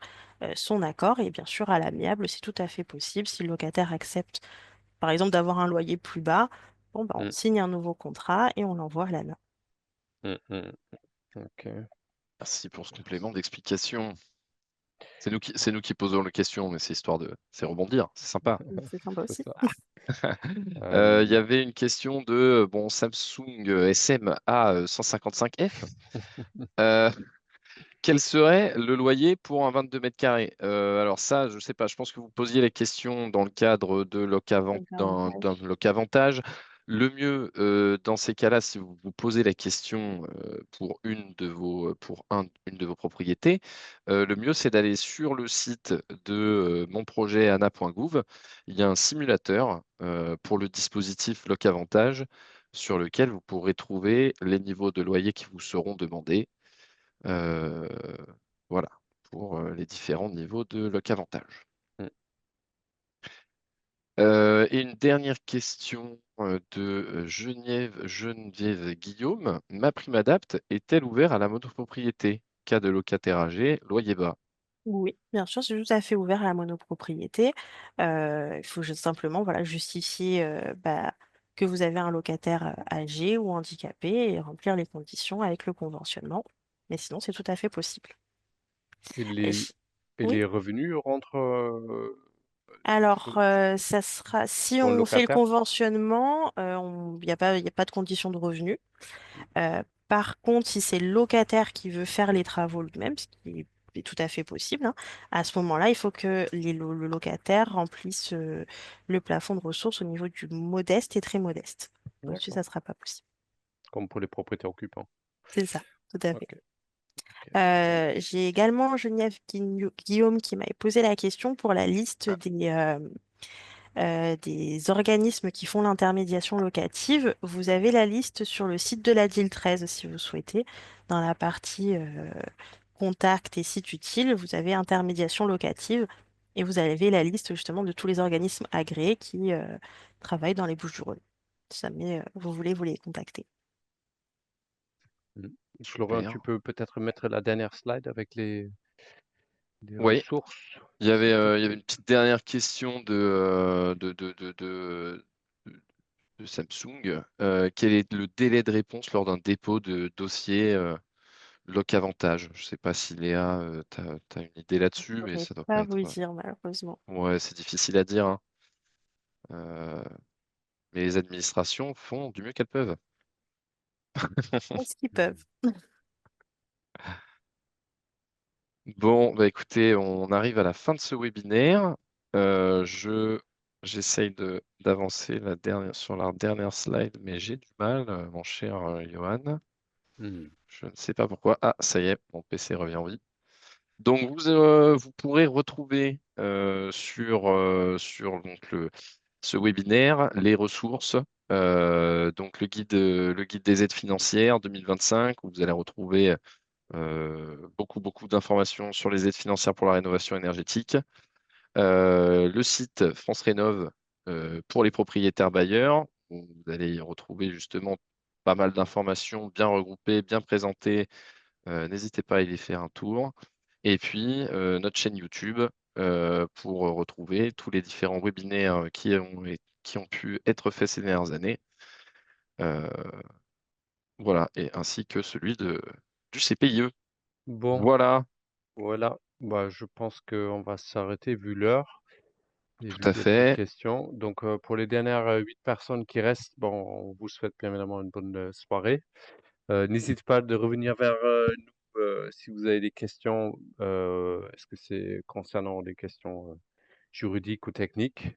son accord. Et bien sûr, à l'amiable, c'est tout à fait possible. Si le locataire accepte, par exemple, d'avoir un loyer plus bas, bon, bah, on mmh, signe un nouveau contrat et on l'envoie à la main. mmh, mmh. OK. Merci pour ce complément d'explication. C'est nous qui posons les questions, mais c'est rebondir, c'est sympa. C'est sympa C'est aussi. ça. Il y Hem, avait une question de bon, Samsung SMA 155F. Euh, Quel serait le loyer pour un 22 mètres carrés? Alors ça, je sais pas, je pense que vous posiez la question dans le cadre de Donc, d'un avantage. locavantage. Le mieux, dans ces cas-là, si vous vous posez la question pour une de vos propriétés, le mieux, c'est d'aller sur le site de monprojetana.gouv. Il y a un simulateur pour le dispositif locavantage sur lequel vous pourrez trouver les niveaux de loyer qui vous seront demandés. Euh, voilà, pour les différents niveaux de locavantage. mmh. Et une dernière question de Geneviève Guillaume. Ma prime adapt est-elle ouverte à la monopropriété? Cas de locataire âgé, loyer bas. Oui, bien sûr, c'est tout à fait ouvert à la monopropriété. Il faut juste simplement voilà, justifier que vous avez un locataire âgé ou handicapé et remplir les conditions avec le conventionnement. Mais sinon, c'est tout à fait possible. Et Et les ch- et oui, les revenus rentrent, alors sur ça sera si pour le on fait le locataire? conventionnement, il y a pas de condition de revenu. Par contre, si c'est le locataire qui veut faire les travaux lui-même, ce qui est tout à fait possible, hein, à ce moment-là, il faut que le locataire remplisse le plafond de ressources au niveau du modeste et très modeste. Au-dessus, ça D'accord. ne sera pas possible. Comme pour les propriétaires occupants. C'est ça, tout à fait. OK, OK, super. J'ai également Geneviève Guillaume qui m'avait posé la question pour la liste des organismes qui font l'intermédiation locative. Vous avez la liste sur le site de la DIL 13 si vous souhaitez. Dans la partie contact et sites utiles, vous avez intermédiation locative et vous avez la liste justement de tous les organismes agréés qui travaillent dans les Bouches-du-Rhône. Si jamais vous voulez vous les contacter. Mmh. Florent, tu Super. peux peut-être mettre la dernière slide avec les Oui, ressources, il y avait s'il te plaît? une petite dernière question de Samsung. Quel est le délai de réponse lors d'un dépôt de dossier Locavantage? Je ne sais pas si Léa, tu as, une idée Je ne là-dessus, mais pourrais ça doit pas pas vous être. dire malheureusement. Ouais, c'est difficile à dire, hein. Euh, mais les administrations font du mieux qu'elles peuvent. Est-ce qu'ils peuvent? Bon, bah écoutez, on arrive à la fin de ce webinaire. J'essaye d'avancer sur la dernière slide, mais j'ai du mal, mon cher Johan. Mmh. Je ne sais pas pourquoi. Ah, ça y est, mon PC revient en vie. Donc, vous pourrez retrouver sur donc, ce webinaire les ressources. Donc, le guide des aides financières 2025, où vous allez retrouver beaucoup d'informations sur les aides financières pour la rénovation énergétique. Le site France Rénov pour les propriétaires bailleurs, où vous allez y retrouver justement pas mal d'informations bien regroupées, bien présentées. N'hésitez pas à y faire un tour. Et puis, notre chaîne YouTube pour retrouver tous les différents webinaires qui ont pu être faits ces dernières années. Voilà, et ainsi que celui du CPIE. Bon, Voilà, voilà. Bah, je pense qu'on va s'arrêter vu l'heure et tout vu à qu'il n'y a plus de fait. questions. Donc, pour les dernières 8 personnes qui restent, bon, on vous souhaite bien évidemment une bonne soirée. N'hésitez pas de revenir vers nous si vous avez des questions. Est-ce que c'est concernant des questions juridiques ou techniques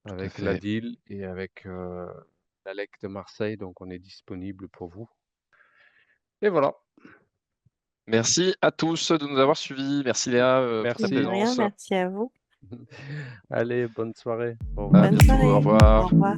Tout à avec fait. l'ADIL et avec la LEC de Marseille. Donc, on est disponible pour vous. Et voilà. Merci à tous de nous avoir suivis. Merci Léa pour ta Merci. De rien, présence. merci à vous. Allez, bonne soirée. Au À revoir. Bonne bientôt, au soirée. Au revoir. revoir.